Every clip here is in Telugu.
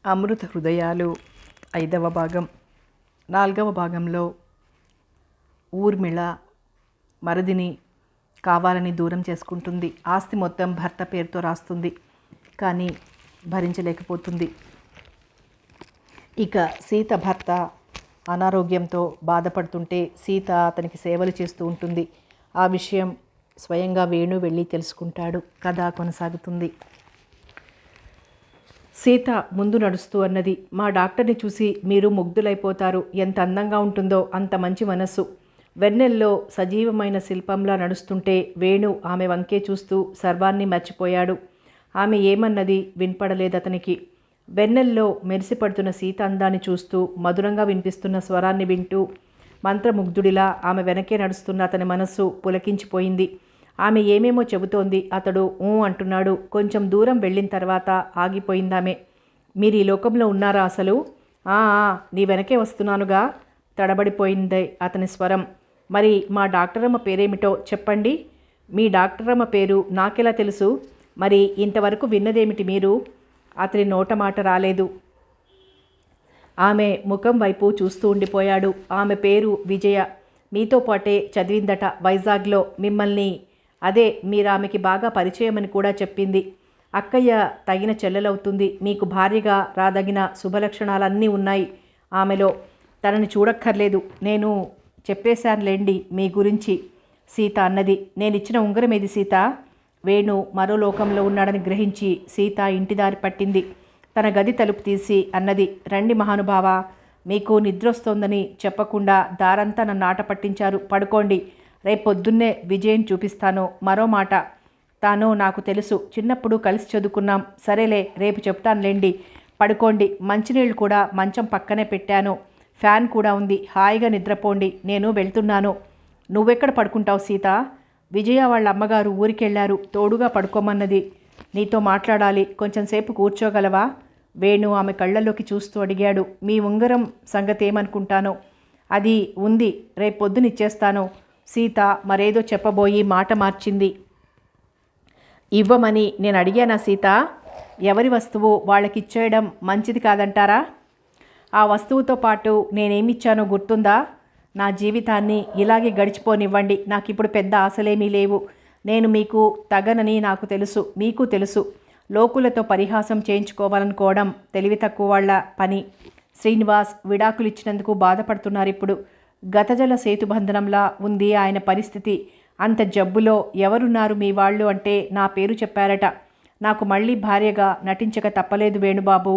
అమృత హృదయాలు 5వ భాగం. 4వ భాగంలో ఊర్మిళ మరిదిని కావాలని దూరం చేసుకుంటుంది. ఆస్తి మొత్తం భర్త పేరుతో రాస్తుంది, కానీ భరించలేకపోతుంది. ఇక సీత భర్త అనారోగ్యంతో బాధపడుతుంటే సీత అతనికి సేవలు చేస్తూ ఉంటుంది. ఆ విషయం స్వయంగా వేణు వెళ్ళి తెలుసుకుంటాడు. కథ కొనసాగుతుంది. సీత ముందు నడుస్తూ అన్నది, మా డాక్టర్ని చూసి మీరు ముగ్ధులైపోతారు. ఎంత అందంగా ఉంటుందో, అంత మంచి మనస్సు. వెన్నెల్లో సజీవమైన శిల్పంలా నడుస్తుంటే వేణు ఆమె వంకే చూస్తూ సర్వాన్ని మర్చిపోయాడు. ఆమె ఏమన్నది వినపడలేదు అతనికి. వెన్నెల్లో మెరిసిపడుతున్న సీత అందాన్ని చూస్తూ మధురంగా వినిపిస్తున్న స్వరాన్ని వింటూ మంత్రముగ్ధుడిలా ఆమె వెనకే నడుస్తున్న అతని మనస్సు పులకించిపోయింది. ఆమె ఏమేమో చెబుతోంది. అతడు ఊ అంటున్నాడు. కొంచెం దూరం వెళ్ళిన తర్వాత ఆగిపోయిందామె. మీరు ఈ లోకంలో ఉన్నారా అసలు? నీ వెనకే వస్తున్నానుగా. తడబడిపోయింది అతని స్వరం. మరి మా డాక్టరమ్మ పేరేమిటో చెప్పండి. మీ డాక్టరమ్మ పేరు నాకెలా తెలుసు? మరి ఇంతవరకు విన్నదేమిటి మీరు? అతని నోట మాట రాలేదు. ఆమె ముఖం వైపు చూస్తూ ఉండిపోయాడు. ఆమె పేరు విజయ. మీతో పాటే చదివిందట వైజాగ్లో. మిమ్మల్ని అదే మీరు ఆమెకి బాగా పరిచయమని కూడా చెప్పింది. అక్కయ్య తగిన చెల్లెలవుతుంది. మీకు భార్యగా రాదగిన శుభలక్షణాలన్నీ ఉన్నాయి ఆమెలో. తనని చూడక్కర్లేదు, నేను చెప్పేశానులేండి మీ గురించి సీత అన్నది. నేనిచ్చిన ఉంగరం ఏది సీత? వేణు మరో లోకంలో ఉన్నాడని గ్రహించి సీత ఇంటిదారి పట్టింది. తన గది తలుపు తీసి అన్నది, రండి మహానుభావ, మీకు నిద్రొస్తోందని చెప్పకుండా దారంతా నన్ను ఆట పట్టించారు. పడుకోండి. రేపొద్దున్నే విజయని చూపిస్తాను. మరో మాట, తాను నాకు తెలుసు. చిన్నప్పుడు కలిసి చదువుకున్నాం. సరేలే, రేపు చెప్తానులేండి. పడుకోండి. మంచినీళ్ళు కూడా మంచం పక్కనే పెట్టాను. ఫ్యాన్ కూడా ఉంది. హాయిగా నిద్రపోండి. నేను వెళ్తున్నాను. నువ్వెక్కడ పడుకుంటావు సీత? విజయ వాళ్ళ అమ్మగారు ఊరికెళ్లారు. తోడుగా పడుకోమన్నది. నీతో మాట్లాడాలి. కొంచెంసేపు కూర్చోగలవా? వేణు ఆమె కళ్ళల్లోకి చూస్తూ అడిగాడు. మీ ఉంగరం సంగతి ఏమనుకుంటానో. అది ఉంది, రేపొద్దునిచ్చేస్తాను. సీత మరేదో చెప్పబోయి మాట మార్చింది. ఇవ్వమని నేను అడిగానా సీత? ఎవరి వస్తువు వాళ్ళకిచ్చేయడం మంచిది కాదంటారా? ఆ వస్తువుతో పాటు నేనేమిచ్చానో గుర్తుందా? నా జీవితాన్ని ఇలాగే గడిచిపోనివ్వండి. నాకిప్పుడు పెద్ద ఆశలేమీ లేవు. నేను మీకు తగనని నాకు తెలుసు, మీకు తెలుసు. లోకులతో పరిహాసం చేయించుకోవాలనుకోవడం తెలివి తక్కువ వాళ్ళ పని. శ్రీనివాస్ విడాకులు ఇచ్చినందుకు బాధపడుతున్నారు ఇప్పుడు. గతజల సేతుబంధనంలా ఉంది ఆయన పరిస్థితి. అంత జబ్బులో ఎవరున్నారు మీ వాళ్ళు అంటే నా పేరు చెప్పారట. నాకు మళ్ళీ భార్యగా నటించక తప్పలేదు వేణుబాబు.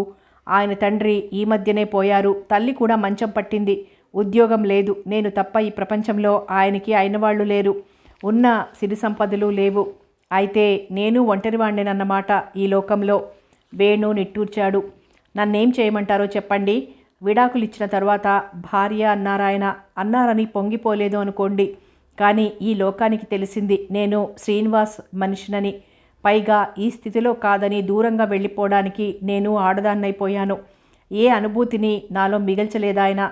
ఆయన తండ్రి ఈ మధ్యనే పోయారు. తల్లి కూడా మంచం పట్టింది. ఉద్యోగం లేదు. నేను తప్ప ఈ ప్రపంచంలో ఆయనకి అయిన వాళ్ళు లేరు. ఉన్న సిరి సంపదలు లేవు. అయితే నేను ఒంటరివాణ్ణేనన్నమాట ఈ లోకంలో. వేణు నిట్టూర్చాడు. నన్నేం చేయమంటారో చెప్పండి. విడాకులు ఇచ్చిన తర్వాత భార్య అన్నారాయన. అన్నారని పొంగిపోలేదు అనుకోండి. కానీ ఈ లోకానికి తెలిసింది నేను శ్రీనివాస్ మనిషినని. పైగా ఈ స్థితిలో కాదని దూరంగా వెళ్ళిపోవడానికి నేను ఆడదాన్నైపోయాను. ఏ అనుభూతిని నాలో మిగల్చలేదాయన.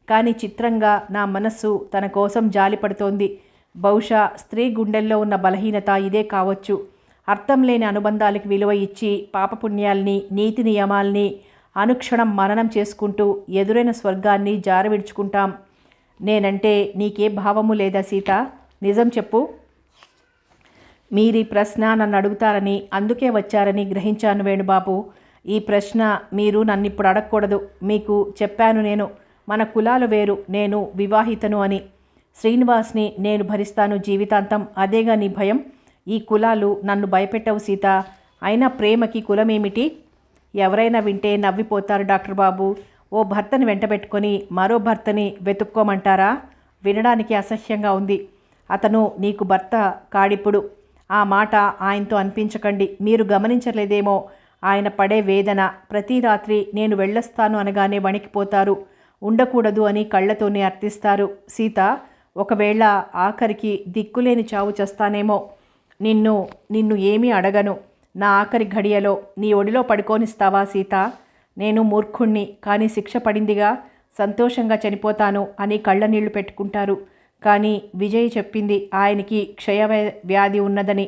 కానీ చిత్రంగా నా మనస్సు తన కోసం జాలిపడుతోంది. బహుశా స్త్రీ గుండెల్లో ఉన్న బలహీనత ఇదే కావచ్చు. అర్థం లేని అనుబంధాలకు విలువ ఇచ్చి పాపపుణ్యాల్ని, నీతి నియమాల్ని అనుక్షణం మననం చేసుకుంటూ ఎదురైన స్వర్గాన్ని జారవిడుచుకుంటాం. నేనంటే నీకే భావము లేదా సీత? నిజం చెప్పు. మీరీ ప్రశ్న నన్ను అడుగుతారని, అందుకే వచ్చారని గ్రహించాను వేణుబాబు. ఈ ప్రశ్న మీరు నన్నిప్పుడు అడగకూడదు. మీకు చెప్పాను నేను. మన కులాలు వేరు. నేను వివాహితను అని. శ్రీనివాస్ని నేను భరిస్తాను జీవితాంతం. అదేగా నీ భయం? ఈ కులాలు నన్ను భయపెట్టవు సీత. అయినా ప్రేమకి కులమేమిటి? ఎవరైనా వింటే నవ్విపోతారు డాక్టర్ బాబు. ఓ భర్తని వెంటబెట్టుకొని మరో భర్తని వెతుక్కోమంటారా? వినడానికి అసహ్యంగా ఉంది. అతను నీకు భర్త కాడిప్పుడు. ఆ మాట ఆయనతో అనిపించకండి. మీరు గమనించలేదేమో ఆయన పడే వేదన. ప్రతి రాత్రి నేను వెళ్ళొస్తాను అనగానే వణికిపోతారు. ఉండకూడదు అని కళ్ళతోనే అర్థిస్తారు. సీత, ఒకవేళ ఆఖరికి దిక్కులేని చావు చేస్తానేమో. నిన్ను ఏమీ అడగను. నా ఆఖరి ఘడియలో నీ ఒడిలో పడుకోనిస్తావా సీత? నేను మూర్ఖుణ్ణి, కానీ శిక్ష పడిందిగా. సంతోషంగా చనిపోతాను అని కళ్ళ నీళ్లు పెట్టుకుంటారు. కానీ విజయ్ చెప్పింది ఆయనకి క్షయవ్యాధి ఉన్నదని,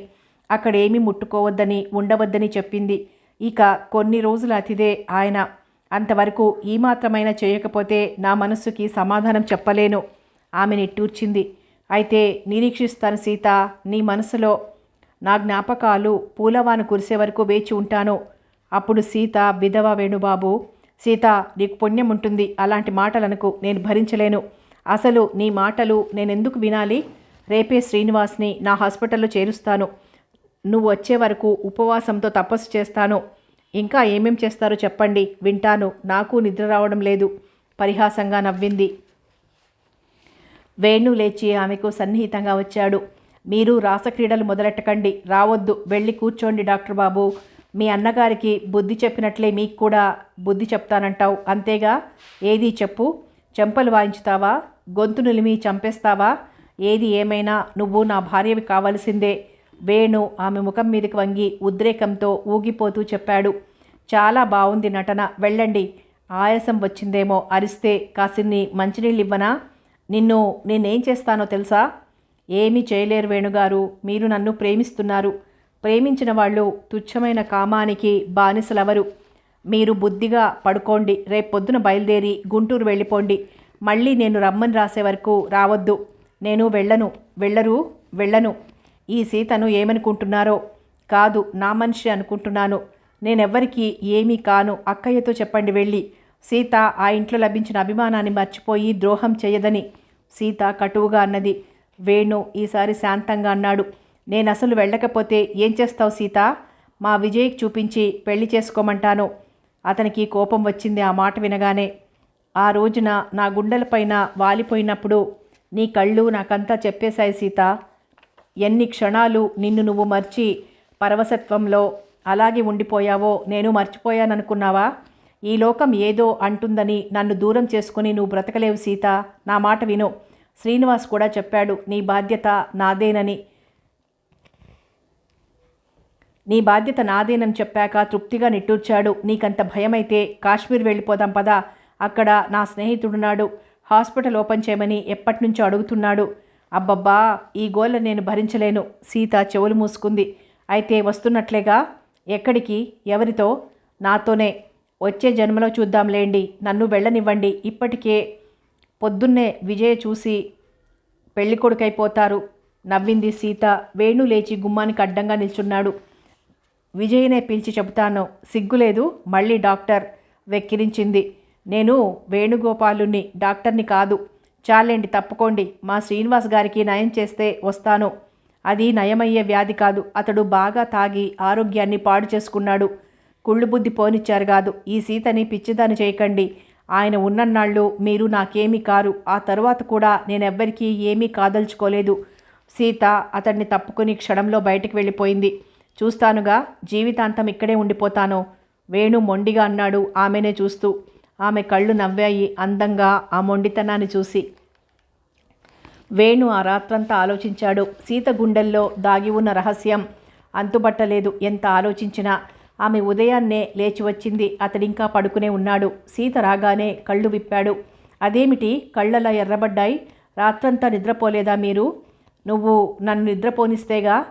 అక్కడేమీ ముట్టుకోవద్దని, ఉండవద్దని చెప్పింది. ఇక కొన్ని రోజుల అతిథే ఆయన. అంతవరకు ఈ మాత్రమైనా చేయకపోతే నా మనస్సుకి సమాధానం చెప్పలేను. ఆమె నిట్టూర్చింది. అయితే నిరీక్షిస్తాను సీత. నీ మనసులో నా జ్ఞాపకాలు పూలవాన కురిసే వరకు వేచి ఉంటాను. అప్పుడు సీత విధవ. వేణుబాబు, సీత, నీకు పుణ్యం ఉంటుంది. అలాంటి మాటలనుకు, నేను భరించలేను. అసలు నీ మాటలు నేనెందుకు వినాలి? రేపే శ్రీనివాస్ని నా హాస్పిటల్లో చేరుస్తాను. నువ్వు వచ్చే వరకు ఉపవాసంతో తపస్సు చేస్తాను. ఇంకా ఏమేం చేస్తారో చెప్పండి, వింటాను. నాకు నిద్ర రావడం లేదు. పరిహాసంగా నవ్వింది. వేణు లేచి ఆమెకు సన్నిహితంగా వచ్చాడు. మీరు రాసక్రీడలు మొదలెట్టకండి. రావద్దు. వెళ్ళి కూర్చోండి డాక్టర్ బాబు. మీ అన్నగారికి బుద్ధి చెప్పినట్లే మీకు కూడా బుద్ధి చెప్తానంటావు, అంతేగా? ఏది చెప్పు. చెంపలు వాయించుతావా? గొంతు నిలిమి చంపేస్తావా? ఏది ఏమైనా నువ్వు నా భార్యవి కావలసిందే. వేణు ఆమె ముఖం మీదకి వంగి ఉద్రేకంతో ఊగిపోతూ చెప్పాడు. చాలా బాగుంది నటన. వెళ్ళండి. ఆయాసం వచ్చిందేమో. అరిస్తే కాసిన్ని మంచినీళ్ళు ఇవ్వనా? నేనేం చేస్తానో తెలుసా? ఏమీ చేయలేరు వేణుగారు. మీరు నన్ను ప్రేమిస్తున్నారు. ప్రేమించిన వాళ్ళు తుచ్చమైన కామానికి బానిసలవరు. మీరు బుద్ధిగా పడుకోండి. రేపొద్దున బయలుదేరి గుంటూరు వెళ్ళిపోండి. మళ్ళీ నేను రమ్మని రాసే వరకు రావద్దు. నేను వెళ్ళను. ఈ సీతను ఏమనుకుంటున్నారో? కాదు, నా మనిషి అనుకుంటున్నాను. నేనెవ్వరికీ ఏమీ కాను. అక్కయ్యతో చెప్పండి వెళ్ళి. సీత ఆ ఇంట్లో లభించిన అభిమానాన్ని మర్చిపోయి ద్రోహం చేయదని సీత కటువుగా అన్నది. వేణు ఈసారి శాంతంగా అన్నాడు. నేనసలు వెళ్ళకపోతే ఏం చేస్తావు సీత? మా విజయ్కి చూపించి పెళ్లి చేసుకోమంటాను. అతనికి కోపం వచ్చింది ఆ మాట వినగానే. ఆ రోజున నా గుండెలపైన వాలిపోయినప్పుడు నీ కళ్ళు నాకంతా చెప్పేశాయి సీత. ఎన్ని క్షణాలు నిన్ను నువ్వు మర్చి పరవశత్వంలో అలాగే ఉండిపోయావో నేను మర్చిపోయాననుకున్నావా? ఈ లోకం ఏదో అంటుందని నన్ను దూరం చేసుకుని నువ్వు బ్రతకలేవు సీత. నా మాట విను. శ్రీనివాస్ కూడా చెప్పాడు, నీ బాధ్యత నాదేనని చెప్పాక తృప్తిగా నిట్టూర్చాడు. నీకంత భయమైతే కాశ్మీర్ వెళ్ళిపోదాం పదా. అక్కడ నా స్నేహితుడున్నాడు. హాస్పిటల్ ఓపెన్ చేయమని ఎప్పటినుంచో అడుగుతున్నాడు. అబ్బబ్బా, ఈ గోల నేను భరించలేను. సీత చెవులు మూసుకుంది. అయితే వస్తున్నట్లేగా? ఎక్కడికి? ఎవరితో? నాతోనే. వచ్చే జన్మలో చూద్దాంలేండి. నన్ను వెళ్ళనివ్వండి. ఇప్పటికే పొద్దున్నే విజయ చూసి పెళ్ళికొడుకైపోతారు. నవ్వింది సీత. వేణు లేచి గుమ్మానికి అడ్డంగా నిల్చున్నాడు. విజయనే పిలిచి చెబుతాను. సిగ్గులేదు? మళ్ళీ డాక్టర్ వెక్కిరించింది. నేను వేణుగోపాలుని, డాక్టర్ని కాదు. చాలేండి, తప్పుకోండి. మా శ్రీనివాస్ గారికి నయం చేస్తే వస్తాను. అది నయమయ్యే వ్యాధి కాదు. అతడు బాగా తాగి ఆరోగ్యాన్ని పాడు చేసుకున్నాడు. కుళ్ళు బుద్ధి పోనిచ్చారు కాదు. ఈ సీతని పిచ్చిదాన్ని చేయకండి. ఆయన ఉన్నన్నాళ్ళు మీరు నాకేమీ కారు. ఆ తరువాత కూడా నేనెవ్వరికీ ఏమీ కాదలుచుకోలేదు. సీత అతన్ని తప్పుకుని క్షణంలో బయటికి వెళ్ళిపోయింది. చూస్తానుగా, జీవితాంతం ఇక్కడే ఉండిపోతాను. వేణు మొండిగా అన్నాడు ఆమెనే చూస్తూ. ఆమె కళ్ళు నవ్వాయి అందంగా ఆ మొండితనాన్ని చూసి. వేణు ఆ రాత్రంతా ఆలోచించాడు. సీత గుండెల్లో దాగి ఉన్న రహస్యం అంతుబట్టలేదు. ఎంత ఆలోచించినా. ఆమె ఉదయాన్నే లేచి వచ్చింది. అతడింకా పడుకునే ఉన్నాడు. సీత రాగానే కళ్ళు విప్పాడు. అదేమిటి కళ్ళలా ఎర్రబడ్డాయి? రాత్రంతా నిద్రపోలేదా మీరు? నువ్వు నన్ను నిద్రపోనిస్తేగా.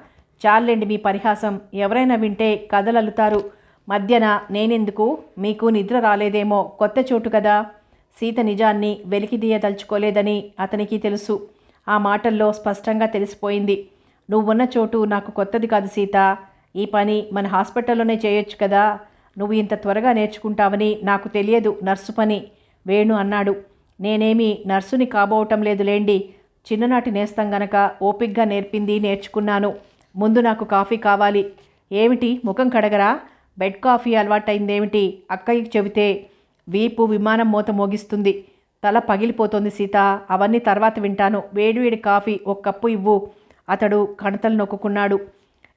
చాలండి మీ పరిహాసం. ఎవరైనా వింటే కథలల్లుతారు. మధ్యన నేనెందుకు? మీకు నిద్ర రాలేదేమో. కొత్త చోటు కదా. సీత నిజాన్ని వెలికిదీయదలుచుకోలేదని అతనికి తెలుసు. ఆ మాటల్లో స్పష్టంగా తెలిసిపోయింది. నువ్వున్న చోటు నాకు కొత్తది కాదు సీత. ఈ పని మన హాస్పిటల్లోనే చేయొచ్చు కదా. నువ్వు ఇంత త్వరగా నేర్చుకుంటావని నాకు తెలియదు. నర్సు పని. వేణు అన్నాడు. నేనేమీ నర్సుని కాబోవటం లేదులేండి. చిన్ననాటి నేస్తం గనక ఓపిగ్గా నేర్పింది నేర్చుకున్నాను. ముందు నాకు కాఫీ కావాలి. ఏమిటి ముఖం కడగరా? Bed coffee అలవాటైందేమిటి? అక్కయ్యకి చెబితే వీపు విమానం మోత మోగిస్తుంది. తల పగిలిపోతుంది సీత. అవన్నీ తర్వాత వింటాను. వేడివేడి కాఫీ ఒక కప్పు ఇవ్వు. అతడు కణతలు నొక్కున్నాడు.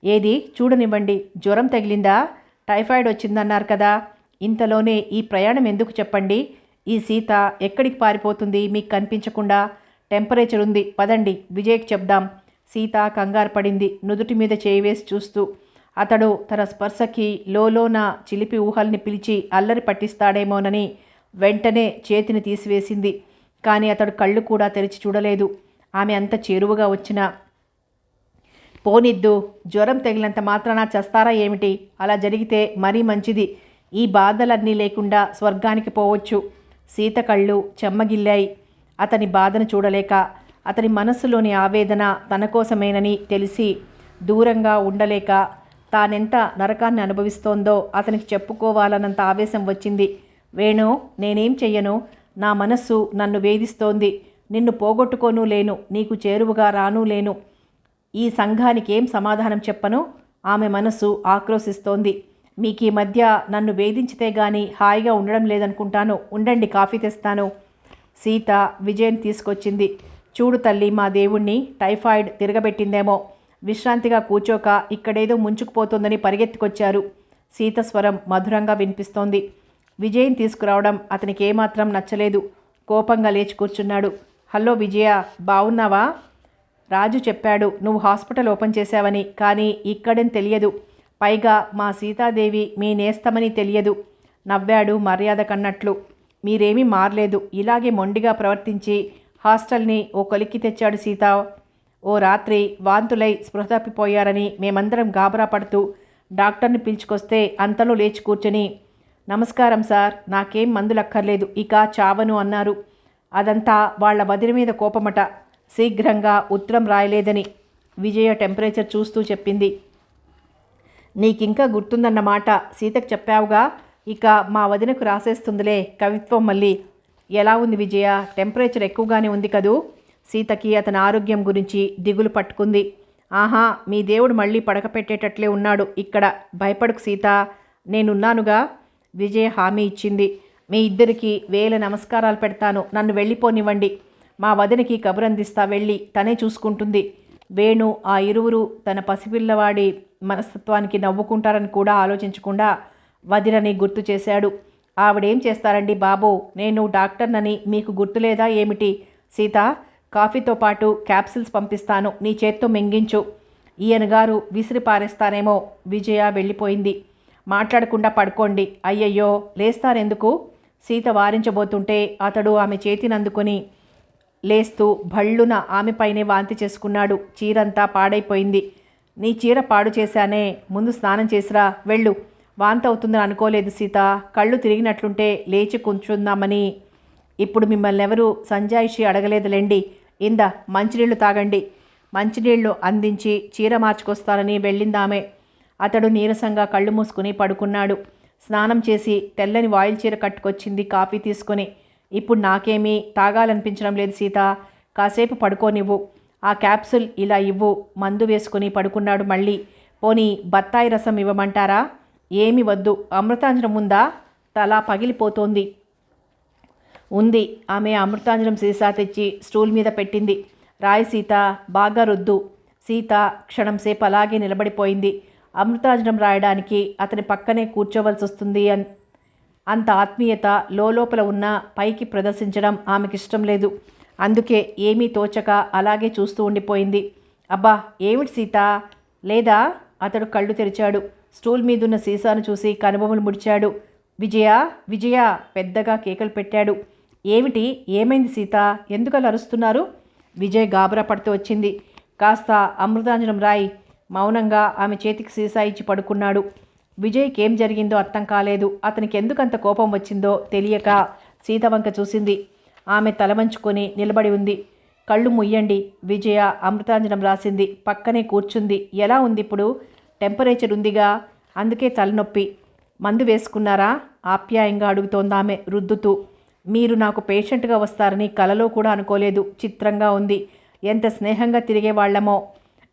ఏది చూడనివ్వండి. జ్వరం తగిలిందా? టైఫాయిడ్ వచ్చిందన్నారు కదా. ఇంతలోనే ఈ ప్రయాణం ఎందుకు చెప్పండి? ఈ సీత ఎక్కడికి పారిపోతుంది మీకు కనిపించకుండా? టెంపరేచర్ ఉంది, పదండి విజయ్కి చెప్దాం. సీత కంగారు పడింది, నుదుటి మీద చేయి వేసి చూస్తూ. అతడు తన స్పర్శకి లోలోన చిలిపి ఊహల్ని పిలిచి అల్లరి పట్టిస్తాడేమోనని వెంటనే చేతిని తీసివేసింది. కానీ అతడు కళ్ళు కూడా తెరిచి చూడలేదు. ఆమె అంత చేరువగా వచ్చినా. పోనిద్దు, జ్వరం తగిలినంత మాత్రాన చస్తారా ఏమిటి? అలా జరిగితే మరీ మంచిది. ఈ బాధలన్నీ లేకుండా స్వర్గానికి పోవచ్చు. సీత కళ్ళు చెమ్మగిల్లాయి. అతని బాధను చూడలేక, అతని మనస్సులోని ఆవేదన తన కోసమేనని తెలిసి దూరంగా ఉండలేక, తానెంత నరకాన్ని అనుభవిస్తోందో అతనికి చెప్పుకోవాలన్నంత ఆవేశం వచ్చింది. వేణు, నేనేం చెయ్యను? నా మనస్సు నన్ను వేధిస్తోంది. నిన్ను పోగొట్టుకోనూ లేను, నీకు చేరువుగా రానూ లేను. ఈ సంఘానికి ఏం సమాధానం చెప్పను? ఆమె మనస్సు ఆక్రోశిస్తోంది. మీకీ మధ్య నన్ను వేధించితే గాని హాయిగా ఉండడం లేదనుకుంటాను. ఉండండి, కాఫీ తెస్తాను. సీత విజయన్ తీసుకొచ్చింది. చూడు తల్లి, మా దేవుణ్ణి టైఫాయిడ్ తిరగబెట్టిందేమో. విశ్రాంతిగా కూర్చోక ఇక్కడేదో ముంచుకుపోతుందని పరిగెత్తుకొచ్చారు. సీత స్వరం మధురంగా వినిపిస్తోంది. విజయన్ తీసుకురావడం అతనికి ఏమాత్రం నచ్చలేదు. కోపంగా లేచి కూర్చున్నాడు. హలో విజయ, బావున్నావా? రాజు చెప్పాడు నువ్వు హాస్పిటల్ ఓపెన్ చేశావని, కానీ ఇక్కడని తెలియదు. పైగా మా సీతాదేవి మీ నేస్తమని తెలియదు. నవ్వాడు మర్యాద కన్నట్లు. మీరేమీ మారలేదు, ఇలాగే మొండిగా ప్రవర్తించి హాస్టల్ని ఓ కొలిక్కి తెచ్చాడు సీత. ఓ రాత్రి వాంతులై స్పృహ తప్పిపోయారని మేమందరం గాబరా పడుతూ డాక్టర్ని పిలుచుకొస్తే అంతలో లేచి కూర్చొని, నమస్కారం సార్, నాకేం మందులక్కర్లేదు, ఇక చావను అన్నారు. అదంతా వాళ్ల వదిన మీద కోపమట. శీఘ్రంగా ఉత్తరం రాయలేదని విజయ టెంపరేచర్ చూస్తూ చెప్పింది. నీకింకా గుర్తుందన్నమాట. సీతకు చెప్పావుగా, ఇక మా వదినకు రాసేస్తుందిలే కవిత్వం మళ్ళీ. ఎలా ఉంది విజయ? టెంపరేచర్ ఎక్కువగానే ఉంది కదూ? సీతకి అతని ఆరోగ్యం గురించి దిగులు పట్టుకుంది. ఆహా, మీ దేవుడు మళ్ళీ పడక పెట్టేటట్లే ఉన్నాడు ఇక్కడ. భయపడకు సీత, నేనున్నానుగా. విజయ హామీ ఇచ్చింది. మీ ఇద్దరికి వేల నమస్కారాలు పెడతాను. నన్ను వెళ్ళిపోనివ్వండి. మా వదినకి కబురందిస్తా, వెళ్ళి తనే చూసుకుంటుంది. వేణు ఆ ఇరువురు తన పసిపిల్లవాడి మనస్తత్వానికి నవ్వుకుంటారని కూడా ఆలోచించకుండా వదినని గుర్తు చేశాడు. ఆవిడేం చేస్తారండి బాబు, నేను డాక్టర్నని మీకు గుర్తులేదా ఏమిటి? సీత, కాఫీతో పాటు క్యాప్సిల్స్ పంపిస్తాను, నీ చేత్తో మింగించు. ఈయనగారు విసిరి పారేస్తానేమో. విజయ వెళ్ళిపోయింది. మాట్లాడకుండా పడుకోండి. అయ్యయ్యో, లేస్తారెందుకు? సీత వారించబోతుంటే అతడు ఆమె చేతినందుకొని లేస్తూ భళ్ళున ఆమెపైనే వాంతి చేసుకున్నాడు. చీరంతా పాడైపోయింది. నీ చీర పాడు చేశానే, ముందు స్నానం చేసిరా, వెళ్ళు. వాంతి అవుతుందని అనుకోలేదు సీత. కళ్ళు తిరిగినట్లుంటే లేచి కూర్చుందామని. ఇప్పుడు మిమ్మల్ని ఎవరు సంజాయిషి అడగలేదులేండి. ఇందా మంచినీళ్లు తాగండి. మంచినీళ్లు అందించి చీర మార్చుకొస్తానని వెళ్ళిందామె. అతడు నీరసంగా కళ్ళు మూసుకుని పడుకున్నాడు. స్నానం చేసి తెల్లని వాయిల్ చీర కట్టుకొచ్చింది కాఫీ తీసుకొని. ఇప్పుడు నాకేమీ తాగాలనిపించడం లేదు సీత, కాసేపు పడుకోనివ్వు. ఆ క్యాప్సుల్ ఇలా ఇవ్వు. మందు వేసుకుని పడుకున్నాడు మళ్ళీ. పోనీ బత్తాయి రసం ఇవ్వమంటారా? ఏమి వద్దు. అమృతాంజనం ఉందా? తల పగిలిపోతోంది. ఉంది. ఆమె అమృతాంజనం సీసా తెచ్చి స్టూల్ మీద పెట్టింది. రాయి సీత, బాగా రుద్దు. సీత క్షణంసేపు అలాగే నిలబడిపోయింది. అమృతాంజనం రాయడానికి అతని పక్కనే కూర్చోవలసి వస్తుంది అంత ఆత్మీయత లోపల ఉన్న పైకి ప్రదర్శించడం ఆమెకిష్టం లేదు. అందుకే ఏమీ తోచక అలాగే చూస్తూ ఉండిపోయింది. అబ్బా, ఏమిటి సీత? లేదా? అతడు కళ్ళు తెరిచాడు. స్టూల్ మీదున్న సీసాను చూసి కనుబొమ్మలు ముడిచాడు. విజయ, విజయ, పెద్దగా కేకలు పెట్టాడు. ఏమిటి? ఏమైంది సీత? ఎందుకలా అరుస్తున్నారు? విజయ్ గాబరా పడుతూ వచ్చింది. కాస్త అమృతాంజనం రాయి. మౌనంగా ఆమె చేతికి సీసా ఇచ్చి పడుకున్నాడు. విజయ్కి ఏం జరిగిందో అర్థం కాలేదు. అతనికి ఎందుకంత కోపం వచ్చిందో తెలియక సీత వంక చూసింది. ఆమె తలవంచుకొని నిలబడి ఉంది. కళ్ళు ముయ్యండి. విజయ అమృతాంజనం రాసింది. పక్కనే కూర్చుంది. ఎలా ఉంది ఇప్పుడు? టెంపరేచర్ ఉందిగా, అందుకే తలనొప్పి. మందు వేసుకున్నారా? ఆప్యాయంగా అడుగుతోందామె రుద్దుతూ. మీరు నాకు పేషెంట్గా వస్తారని కలలో కూడా అనుకోలేదు. చిత్రంగా ఉంది. ఎంత స్నేహంగా తిరిగేవాళ్లమో.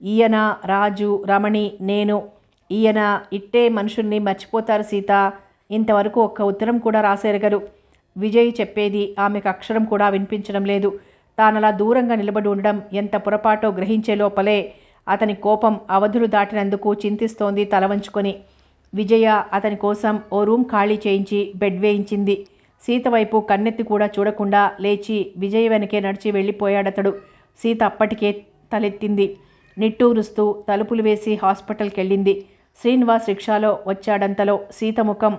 ఈయన, రాజు, రమణి, నేను. ఈయన ఇట్టే మనుషుల్ని మర్చిపోతారు సీత. ఇంతవరకు ఒక్క ఉత్తరం కూడా రాసేరగరు. విజయ్ చెప్పేది ఆమెకు అక్షరం కూడా వినిపించడం లేదు. తానలా దూరంగా నిలబడి ఉండడం ఎంత పొరపాటో గ్రహించే లోపలే అతని కోపం అవధులు దాటినందుకు చింతిస్తోంది తల వంచుకొని. విజయ అతని కోసం ఓ రూమ్ ఖాళీ చేయించి బెడ్ వేయించింది. సీత వైపు కన్నెత్తి కూడా చూడకుండా లేచి విజయ్ వెనకే నడిచి వెళ్ళిపోయాడతడు. సీత అప్పటికే తలెత్తింది. నిట్టూరుస్తూ తలుపులు వేసి హాస్పిటల్కి వెళ్ళింది. శ్రీనివాస్ రిక్షాలో వచ్చాడంతలో సీత ముఖం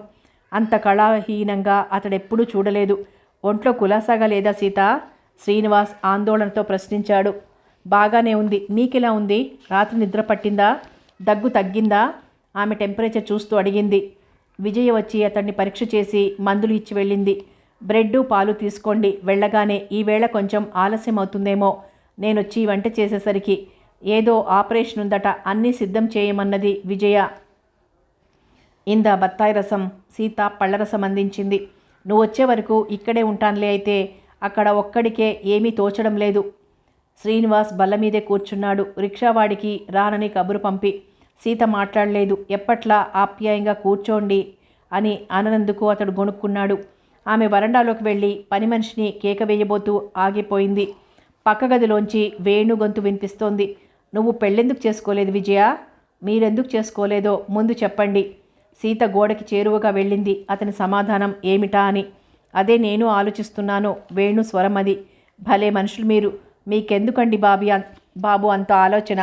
అంత కళాహీనంగా అతడెప్పుడూ చూడలేదు. ఒంట్లో కులాసాగా లేదా సీత? శ్రీనివాస్ ఆందోళనతో ప్రశ్నించాడు. బాగానే ఉంది. మీకెలా ఉంది? రాత్రి నిద్ర పట్టిందా? దగ్గు తగ్గిందా? ఆమె టెంపరేచర్ చూస్తూ అడిగింది. విజయ వచ్చి అతన్ని పరీక్ష చేసి మందులు ఇచ్చి వెళ్ళింది. బ్రెడ్డు పాలు తీసుకోండి, వెళ్ళగానే ఈవేళ కొంచెం ఆలస్యం అవుతుందేమో, నేనొచ్చి వంట చేసేసరికి. ఏదో ఆపరేషన్ ఉందట, అన్నీ సిద్ధం చేయమన్నది విజయ. ఇంద బత్తాయి రసం. సీత పళ్ళరసం అందించింది. నువ్వొచ్చే వరకు ఇక్కడే ఉంటానులే. అయితే అక్కడ ఒక్కడికే ఏమీ తోచడం లేదు. శ్రీనివాస్ బల్ల మీదే కూర్చున్నాడు. రిక్షావాడికి రానని కబురు పంపి. సీత మాట్లాడలేదు. ఎప్పట్లా ఆప్యాయంగా కూర్చోండి అని అననందుకు అతడు గొణుక్కున్నాడు. ఆమె వరండాలోకి వెళ్ళి పని మనిషిని కేక వేయబోతూ ఆగిపోయింది. పక్క గదిలోంచి వేణు గొంతు వినిపిస్తోంది. నువ్వు పెళ్ళెందుకు చేసుకోలేదు విజయ? మీరెందుకు చేసుకోలేదో ముందు చెప్పండి. సీత గోడకి చేరువగా వెళ్ళింది. అతని సమాధానం ఏమిటా అని. అదే నేను ఆలోచిస్తున్నాను. వేణు స్వరం అది. భలే మనుషులు మీరు. మీకెందుకండి బాబు అంత ఆలోచన?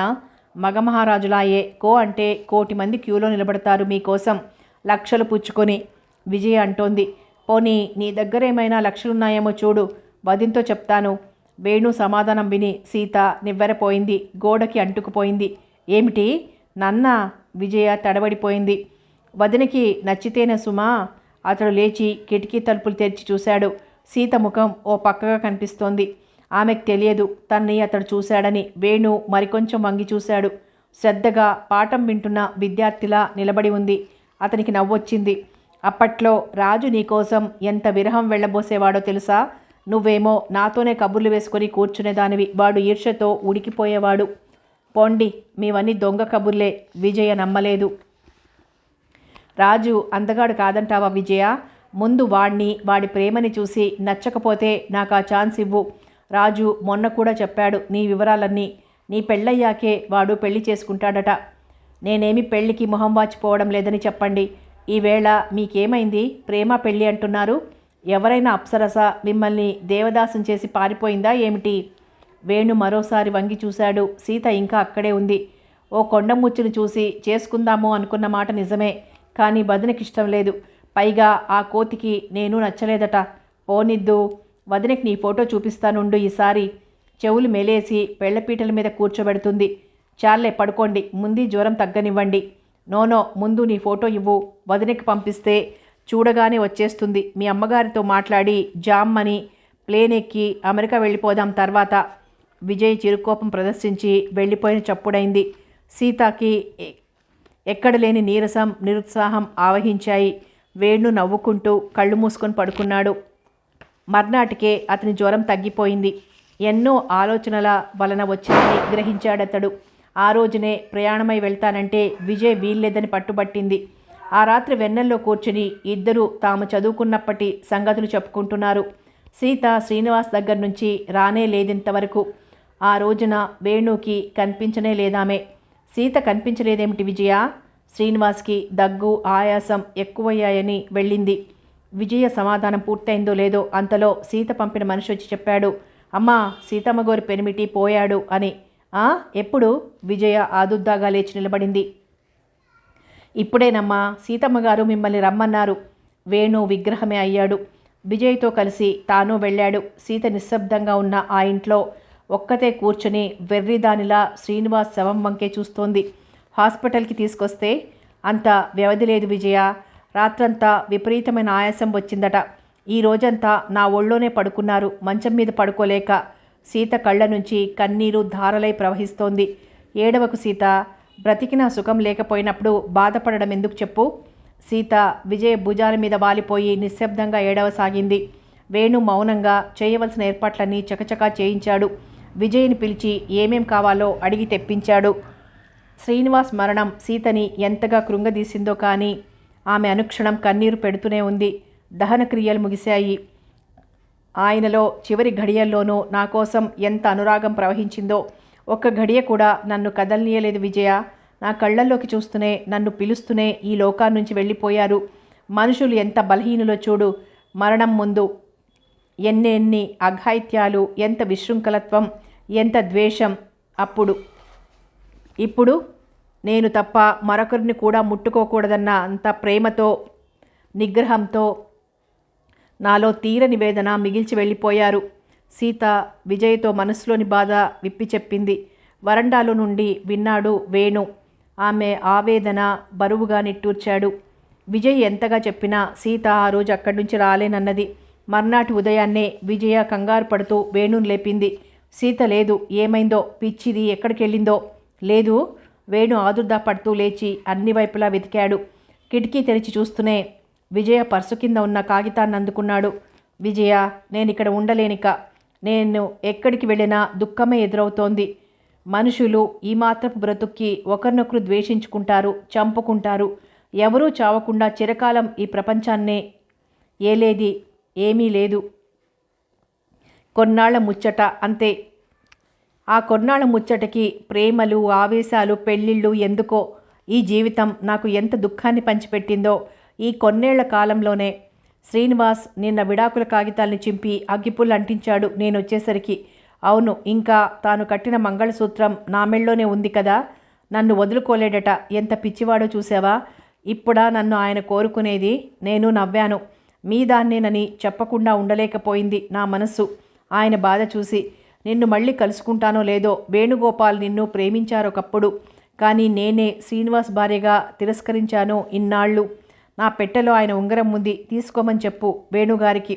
మగమహారాజులాయే. కో అంటే 1,000,000 మంది క్యూలో నిలబడతారు మీకోసం లక్షలు పుచ్చుకొని, విజయ అంటోంది. పోనీ నీ దగ్గర ఏమైనా లక్షలున్నాయేమో చూడు, వదినతో చెప్తాను. వేణు సమాధానం విని సీత నివ్వెరపోయింది. గోడకి అంటుకుపోయింది. ఏమిటి నన్నా? విజయ తడబడిపోయింది. వదినకి నచ్చితేనే సుమా. అతడు లేచి కిటికీ తలుపులు తెరిచి చూశాడు. సీత ముఖం ఓ పక్కగా కనిపిస్తోంది. ఆమెకు తెలియదు తన్ని అతడు చూశాడని. వేణు మరికొంచెం వంగి చూశాడు. శ్రద్ధగా పాఠం వింటున్న విద్యార్థిలా నిలబడి ఉంది. అతనికి నవ్వొచ్చింది. అప్పట్లో రాజు నీకోసం ఎంత విరహం వెళ్ళబోసేవాడో తెలుసా? నువ్వేమో నాతోనే కబుర్లు వేసుకొని కూర్చునేదానివి. వాడు ఈర్ష్యతో ఉడికిపోయేవాడు. పోండి, మీవన్నీ దొంగ కబుర్లే. విజయ నమ్మలేదు. రాజు అందగాడు కాదంటావా విజయ? ముందు వాడి ప్రేమని చూసి నచ్చకపోతే నాకు ఆ ఛాన్స్ ఇవ్వు. రాజు మొన్న కూడా చెప్పాడు నీ వివరాలన్నీ. నీ పెళ్ళయ్యాకే వాడు పెళ్లి చేసుకుంటాడట. నేనేమి పెళ్లికి మొహం వాచిపోవడం లేదని చెప్పండి. ఈవేళ మీకేమైంది? ప్రేమ పెళ్ళి అంటున్నారు. ఎవరైనా అప్సరస మిమ్మల్ని దేవదాసం చేసి పారిపోయిందా ఏమిటి? వేణు మరోసారి వంగి చూశాడు. సీత ఇంకా అక్కడే ఉంది. ఓ కొండముచ్చును చూసి చేసుకుందాము అనుకున్న మాట నిజమే, కానీ వదినకిష్టం లేదు. పైగా ఆ కోతికి నేను నచ్చలేదట. పోనిద్దు, వదినకి నీ ఫోటో చూపిస్తానుండు ఈసారి. చెవులు మెలేసి పెళ్లపీటల మీద కూర్చోబెడుతుంది. చాలే పడుకోండి, ముందు జ్వరం తగ్గనివ్వండి. నోనో, ముందు నీ ఫోటో ఇవ్వు. వదినకి పంపిస్తే చూడగానే వచ్చేస్తుంది. మీ అమ్మగారితో మాట్లాడి జామ్మని ప్లేన్ ఎక్కి అమెరికా వెళ్ళిపోదాం తర్వాత. విజయ్ చిరుకోపం ప్రదర్శించి వెళ్ళిపోయిన చప్పుడైంది. సీతకి ఎక్కడ లేని నీరసం నిరుత్సాహం ఆవహించాయి. వేణు నవ్వుకుంటూ కళ్ళు మూసుకొని పడుకున్నాడు. మర్నాటికే అతని జ్వరం తగ్గిపోయింది. ఎన్నో ఆలోచనల వలన వచ్చిందని గ్రహించాడతడు. ఆ రోజునే ప్రయాణమై వెళ్తానంటే విజయ్ వీల్లేదని పట్టుబట్టింది. ఆ రాత్రి వెన్నెల్లో కూర్చుని ఇద్దరూ తాము చదువుకున్నప్పటి సంగతులు చెప్పుకుంటున్నారు. సీత శ్రీనివాస్ దగ్గర నుంచి రానే లేదింతవరకు. ఆ రోజున వేణుకి కనిపించనే లేదామె. సీత కనిపించలేదేమిటి విజయ? శ్రీనివాస్కి దగ్గు ఆయాసం ఎక్కువయ్యాయని వెళ్ళింది. విజయ సమాధానం పూర్తయిందో లేదో అంతలో సీత పంపిన మనిషి వచ్చి చెప్పాడు, అమ్మా సీతమ్మగోరి పెనిమిటి పోయాడు అని. ఎప్పుడు? విజయ ఆదుద్దాగా లేచి నిలబడింది. ఇప్పుడేనమ్మా, సీతమ్మగారు మిమ్మల్ని రమ్మన్నారు. వేణు విగ్రహమే అయ్యాడు. విజయ్తో కలిసి తాను వెళ్ళాడు. సీత నిశ్శబ్దంగా ఉన్న ఆ ఇంట్లో ఒక్కతే కూర్చుని వెర్రిదానిలా శ్రీనివాస్ శవం వంకే చూస్తోంది. హాస్పిటల్కి తీసుకొస్తే అంత వ్యవధి లేదు విజయ. రాత్రంతా విపరీతమైన ఆయాసం వచ్చిందట. ఈ రోజంతా నా ఒళ్ళోనే పడుకున్నారు, మంచం మీద పడుకోలేక. సీత కళ్ళ నుంచి కన్నీరు ధారలై ప్రవహిస్తోంది. ఏడవకు సీత, బ్రతికినా సుఖం లేకపోయినప్పుడు బాధపడడం ఎందుకు చెప్పు. సీత విజయ భుజాల మీద వాలిపోయి నిశ్శబ్దంగా ఏడవసాగింది. వేణు మౌనంగా చేయవలసిన ఏర్పాట్లన్నీ చకచకా చేయించాడు. విజయ్ని పిలిచి ఏమేం కావాలో అడిగి తెప్పించాడు. శ్రీనివాస్ మరణం సీతని ఎంతగా కృంగదీసిందో కానీ ఆమె అనుక్షణం కన్నీరు పెడుతూనే ఉంది. దహన క్రియలు ముగిశాయి. ఆయనలో చివరి ఘడియల్లోనూ నా కోసం ఎంత అనురాగం ప్రవహించిందో. ఒక్క ఘడియ కూడా నన్ను కదలనీయలేదు విజయ. నా కళ్ళల్లోకి చూస్తూనే నన్ను పిలుస్తూనే ఈ లోకాన్నించి వెళ్ళిపోయారు. మనుషులు ఎంత బలహీనులో చూడు. మరణం ముందు ఎన్నెన్ని అఘాయిత్యాలు, ఎంత విశృంఖలత్వం, ఎంత ద్వేషం. ఇప్పుడు నేను తప్ప మరొకరిని కూడా ముట్టుకోకూడదన్న అంత ప్రేమతో, నిగ్రహంతో నాలో తీరని వేదన మిగిల్చి వెళ్ళిపోయారు. సీత విజయ్తో మనసులోని బాధ విప్పి చెప్పింది. వరండాలో నుండి విన్నాడు వేణు. ఆమె ఆవేదన బరువుగా నిట్టూర్చాడు. విజయ్ ఎంతగా చెప్పినా సీత ఆ రోజు అక్కడి నుంచి రాలేనన్నది. మర్నాటి ఉదయాన్నే విజయ కంగారు పడుతూ వేణుని లేపింది. సీత లేదు, ఏమైందో, పిచ్చిది ఎక్కడికెళ్ళిందో. లేదు. వేణు ఆదుర్దా పడుతూ లేచి అన్ని వైపులా వెతికాడు. కిటికీ తెరిచి చూస్తూనే విజయ పర్సు కింద ఉన్న కాగితాన్ని అందుకున్నాడు. విజయ, నేనిక్కడ ఉండలేనిక. నేను ఎక్కడికి వెళ్ళినా దుఃఖమే ఎదురవుతోంది. మనుషులు ఈ మాత్రపు బ్రతుక్కి ఒకరినొకరు ద్వేషించుకుంటారు, చంపుకుంటారు. ఎవరూ చావకుండా చిరకాలం ఈ ప్రపంచాన్నే ఏలేది ఏమీ లేదు. కొన్నాళ్ల ముచ్చట అంతే. ఆ కొన్నాళ్ల ముచ్చటకి ప్రేమలు, ఆవేశాలు, పెళ్ళిళ్ళు ఎందుకో. ఈ జీవితం నాకు ఎంత దుఃఖాన్ని పంచిపెట్టిందో ఈ కొన్నేళ్ల కాలంలోనే. శ్రీనివాస్ నిన్న విడాకుల కాగితాల్ని చింపి అగ్గిపుల్లు అంటించాడు నేనొచ్చేసరికి. అవును, ఇంకా తాను కట్టిన మంగళసూత్రం నా మెళ్ళోనే ఉంది కదా. నన్ను వదులుకోలేడట. ఎంత పిచ్చివాడో చూసావా. ఇప్పుడా నన్ను ఆయన కోరుకునేది? నేను నవ్వాను. మీ దాన్నేనని చెప్పకుండా ఉండలేకపోయింది నా మనస్సు ఆయన బాధ చూసి. నిన్ను మళ్ళీ కలుసుకుంటానో లేదో. వేణుగోపాల్ నిన్ను ప్రేమించారొకప్పుడు, కానీ నేనే శ్రీనివాస్ భార్యగా తిరస్కరించాను ఇన్నాళ్ళు. నా పెట్టెలో ఆయన ఉంగరం ఉంది, తీసుకోమని చెప్పు వేణుగారికి.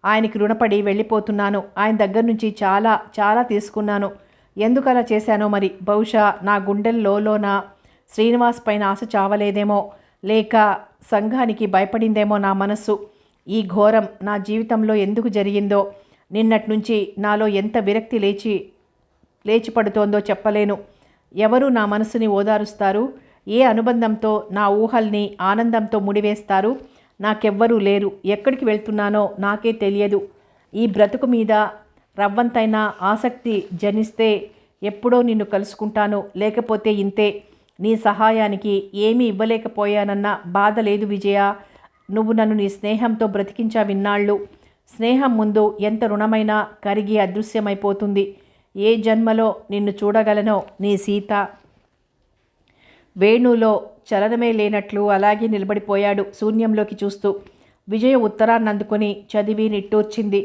ఆయనకి రుణపడి వెళ్ళిపోతున్నాను. ఆయన దగ్గర నుంచి చాలా చాలా తీసుకున్నాను. ఎందుకు అలా చేశానో మరి. బహుశా నా గుండెల్లోన శ్రీనివాస్ పైన ఆశ చావలేదేమో, లేక సంఘానికి భయపడిందేమో నా మనస్సు. ఈ ఘోరం నా జీవితంలో ఎందుకు జరిగిందో, నిన్నటి నుంచి నాలో ఎంత విరక్తి లేచి పడుతోందో చెప్పలేను. ఎవరు నా మనసుని ఓదారుస్తారు? ఏ అనుబంధంతో నా ఊహల్ని ఆనందంతో ముడివేస్తారు? నాకెవ్వరూ లేరు. ఎక్కడికి వెళ్తున్నానో నాకే తెలియదు. ఈ బ్రతుకు మీద రవ్వంతైనా ఆసక్తి జనిస్తే ఎప్పుడో నిన్ను కలుసుకుంటాను, లేకపోతే ఇంతే. నీ సహాయానికి ఏమీ ఇవ్వలేకపోయానన్న బాధ లేదు విజయ. నువ్వు నన్ను నీ స్నేహంతో బ్రతికించావిన్నాళ్ళు. స్నేహం ముందు ఎంత రుణమైనా కరిగి అదృశ్యమైపోతుంది. ఏ జన్మలో నిన్ను చూడగలనో. నీ సీత. వేణులో చలనమే లేనట్లు అలాగే నిలబడిపోయాడు శూన్యంలోకి చూస్తూ. విజయ ఉత్తరాన్ని అందుకొని చదివి నిట్టూర్చింది.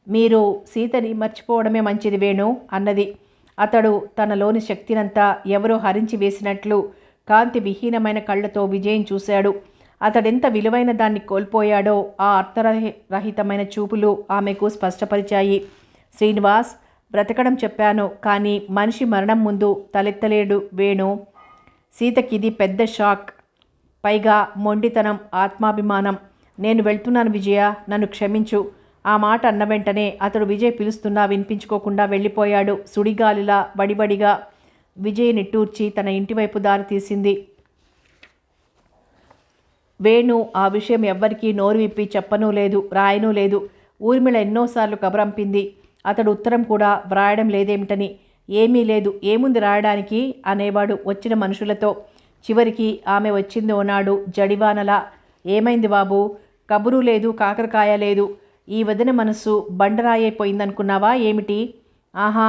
మీరు సీతని మర్చిపోవడమే మంచిది వేణు అన్నది. అతడు తనలోని శక్తినంతా ఎవరో హరించి వేసినట్లు కాంతి విహీనమైన కళ్ళతో విజయం చూశాడు. అతడెంత విలువైన దాన్ని కోల్పోయాడో ఆ అర్థరహితమైన చూపులు ఆమెకు స్పష్టపరిచాయి. శ్రీనివాస్, బ్రతకడం చెప్పాను, కానీ మనిషి మరణం ముందు తలెత్తలేడు వేణు. సీతకిది పెద్ద షాక్. పైగా మొండితనం, ఆత్మాభిమానం. నేను వెళ్తున్నాను విజయ, నన్ను క్షమించు. ఆ మాట అన్న వెంటనే అతడు విజయ్ పిలుస్తున్నా వినిపించుకోకుండా వెళ్ళిపోయాడు. సుడిగాలిలా వడివడిగా విజయ్ నిట్టూర్చి తన ఇంటివైపు దారి తీసింది. వేణు ఆ విషయం ఎవ్వరికీ నోరు విప్పి చెప్పనూ లేదు, రాయనూ లేదు. ఊర్మిళ ఎన్నోసార్లు కబురంపింది. అతడు ఉత్తరం కూడా వ్రాయడం లేదేమిటని. ఏమీ లేదు, ఏముంది రాయడానికి అనేవాడు వచ్చిన మనుషులతో. చివరికి ఆమె వచ్చింది ఓనాడు జడివానలా. ఏమైంది బాబు? కబురు లేదు, కాకరకాయ లేదు. ఈ వదిన మనస్సు బండరాయైపోయిందనుకున్నావా ఏమిటి? ఆహా,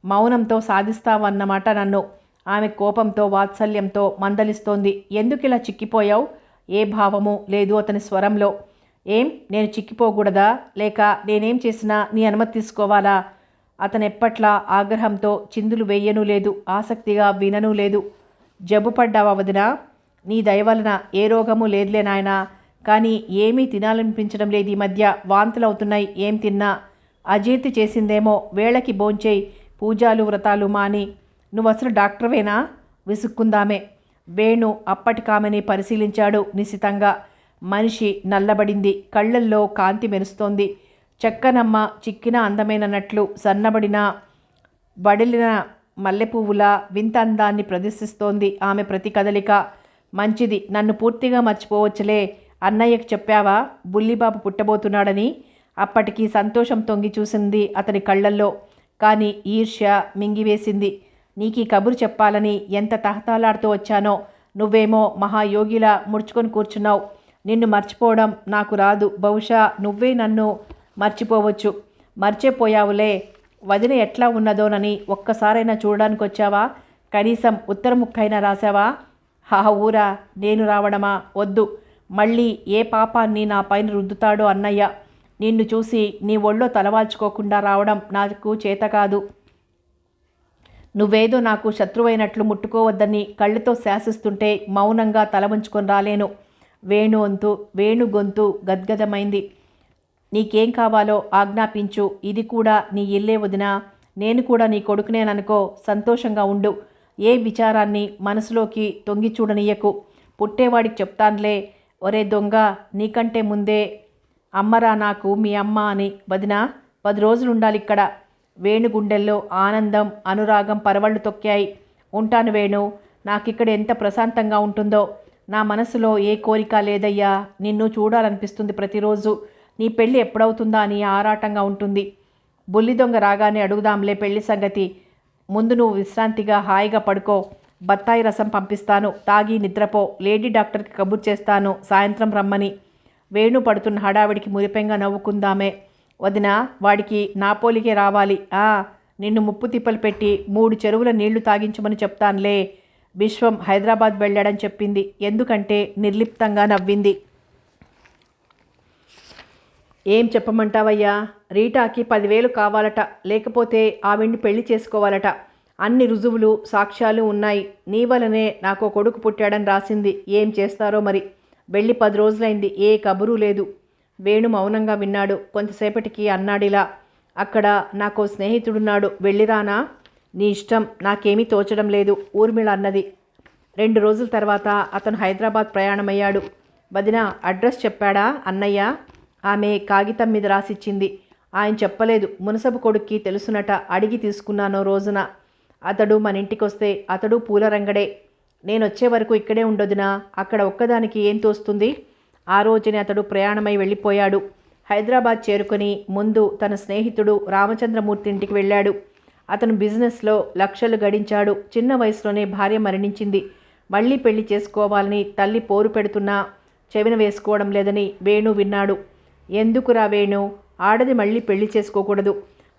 మౌనంతో సాధిస్తావన్నమాట నన్ను. ఆమె కోపంతో వాత్సల్యంతో మందలిస్తోంది. ఎందుకిలా చిక్కిపోయావు? ఏ భావము లేదు అతని స్వరంలో. ఏం, నేను చిక్కిపోకూడదా? లేక నేనేం చేసినా నీ అనుమతి తీసుకోవాలా? అతనెప్పట్లా ఆగ్రహంతో చిందులు వేయనూ లేదు, ఆసక్తిగా విననూ లేదు. జబ్బుపడ్డావా వదినా? నీ దయవలన ఏ రోగము లేదులే నాయనా. కానీ ఏమీ తినాలనిపించడం లేదు ఈ మధ్య. వాంతులవుతున్నాయి ఏం తిన్నా. అజీర్తి చేసిందేమో. వేళకి భోంచేయి, పూజాలు వ్రతాలు మాని. నువ్వసలు డాక్టర్వేనా? విసుక్కుందామే. వేణు అప్పటికామెని పరిశీలించాడు నిశితంగా. మనిషి నల్లబడింది, కళ్ళల్లో కాంతి మెరుస్తోంది. చెక్కనమ్మ చిక్కిన అందమేనన్నట్లు సన్నబడిన వడిలిన మల్లెపువ్వులా వింత అందాన్ని ప్రదర్శిస్తోంది ఆమె ప్రతి కదలిక. మంచిది, నన్ను పూర్తిగా మర్చిపోవచ్చులే. అన్నయ్యకి చెప్పావా బుల్లిబాబు పుట్టబోతున్నాడని? అప్పటికి సంతోషం తొంగి చూసింది అతని కళ్ళల్లో. కానీ ఈర్ష్య మింగివేసింది. నీకీ కబురు చెప్పాలని ఎంత తహతాలాడుతూ వచ్చానో. నువ్వేమో మహాయోగిలా ముడుచుకొని కూర్చున్నావు. నిన్ను మర్చిపోవడం నాకు రాదు. బహుశా నువ్వే నన్ను మర్చిపోవచ్చు. మర్చిపోయావులే. వదిన ఎట్లా ఉన్నదోనని ఒక్కసారైనా చూడడానికి వచ్చావా? కనీసం ఉత్తర ముక్కైనా రాసావా? హా ఊరా, నేను రావడమా? వద్దు. మళ్ళీ ఏ పాపాన్ని నా పైన రుద్దుతాడో అన్నయ్య. నిన్ను చూసి నీ ఒళ్ళో తలవాల్చుకోకుండా రావడం నాకు చేత కాదు. నువ్వేదో నాకు శత్రువైనట్లు ముట్టుకోవద్దని కళ్ళతో శాసిస్తుంటే మౌనంగా తల వంచుకొని రాలేను. వేణు గొంతు గద్గదమైంది. నీకేం కావాలో ఆజ్ఞాపించు. ఇది కూడా నీ ఇల్లే వదినా. నేను కూడా నీ కొడుకునేననుకో. సంతోషంగా ఉండు. ఏ విచారాన్ని మనసులోకి తొంగి చూడనీయకు. పుట్టేవాడికి చెప్తానులే. ఒరే దొంగ, నీకంటే ముందే అమ్మరా నాకు మీ అమ్మ అని. వదినా, 10 రోజులుండాలిక్కడ. వేణు గుండెల్లో ఆనందం, అనురాగం పరవళ్ళు తొక్కాయి. ఉంటాను వేణు. నాకిక్కడ ఎంత ప్రశాంతంగా ఉంటుందో. నా మనసులో ఏ కోరిక లేదయ్యా. నిన్ను చూడాలనిపిస్తుంది ప్రతిరోజు. నీ పెళ్ళి ఎప్పుడవుతుందా అని ఆరాటంగా ఉంటుంది. బుల్లి దొంగ రాగానే అడుగుదాంలే పెళ్లి సంగతి. ముందు నువ్వు విశ్రాంతిగా హాయిగా పడుకో. బత్తాయి రసం పంపిస్తాను, తాగి నిద్రపో. లేడీ డాక్టర్కి కబుర్ చేస్తాను సాయంత్రం రమ్మని. వేణు పడుతున్న హడావిడికి మురిపెంగా నవ్వుకుందామే. వదినా, వాడికి నా పోలికే రావాలి. నిన్ను ముప్పు తిప్పలు పెట్టి 3 చెరువుల నీళ్లు తాగించమని చెప్తానులే. విశ్వం హైదరాబాద్ వెళ్ళాడని చెప్పింది. ఎందుకంటే నిర్లిప్తంగా నవ్వింది. ఏం చెప్పమంటావయ్యా? రీటాకి 10,000 కావాలట. లేకపోతే ఆవిడ్ని పెళ్లి చేసుకోవాలట. అన్ని రుజువులు సాక్ష్యాలు ఉన్నాయి. నీ వలనే నాకు కొడుకు పుట్టాడని రాసింది. ఏం చేస్తారో మరి. వెళ్ళి 10 రోజులైంది. ఏ కబురు లేదు. వేణు మౌనంగా విన్నాడు. కొంతసేపటికి అన్నాడిలా, అక్కడ నాకో స్నేహితుడున్నాడు. వెళ్ళిరానా? నీ ఇష్టం. నాకేమీ తోచడం లేదు ఊర్మిళ అన్నది. 2 రోజుల తర్వాత అతను హైదరాబాద్ ప్రయాణమయ్యాడు. వదిన అడ్రస్ చెప్పాడా అన్నయ్య? ఆమె కాగితం మీద రాసిచ్చింది. ఆయన చెప్పలేదు. మునసబు కొడుక్కి తెలుసునట. అడిగి తీసుకున్నాను రోజున. అతడు మన ఇంటికొస్తే అతడు పూలరంగడే. నేనొచ్చే వరకు ఇక్కడే ఉండొదినా. అక్కడ ఒక్కదానికి ఏం తోస్తుంది? ఆ రోజునే అతడు ప్రయాణమై వెళ్ళిపోయాడు. హైదరాబాద్ చేరుకొని ముందు తన స్నేహితుడు రామచంద్రమూర్తి ఇంటికి వెళ్ళాడు. అతను బిజినెస్లో లక్షలు గడించాడు. చిన్న వయసులోనే భార్య మరణించింది. మళ్ళీ పెళ్లి చేసుకోవాలని తల్లి పోరు పెడుతున్నా చెవిన వేసుకోవడం లేదని వేణు విన్నాడు. ఎందుకురా వేణు, ఆడది మళ్ళీ పెళ్లి చేసుకోకూడదు.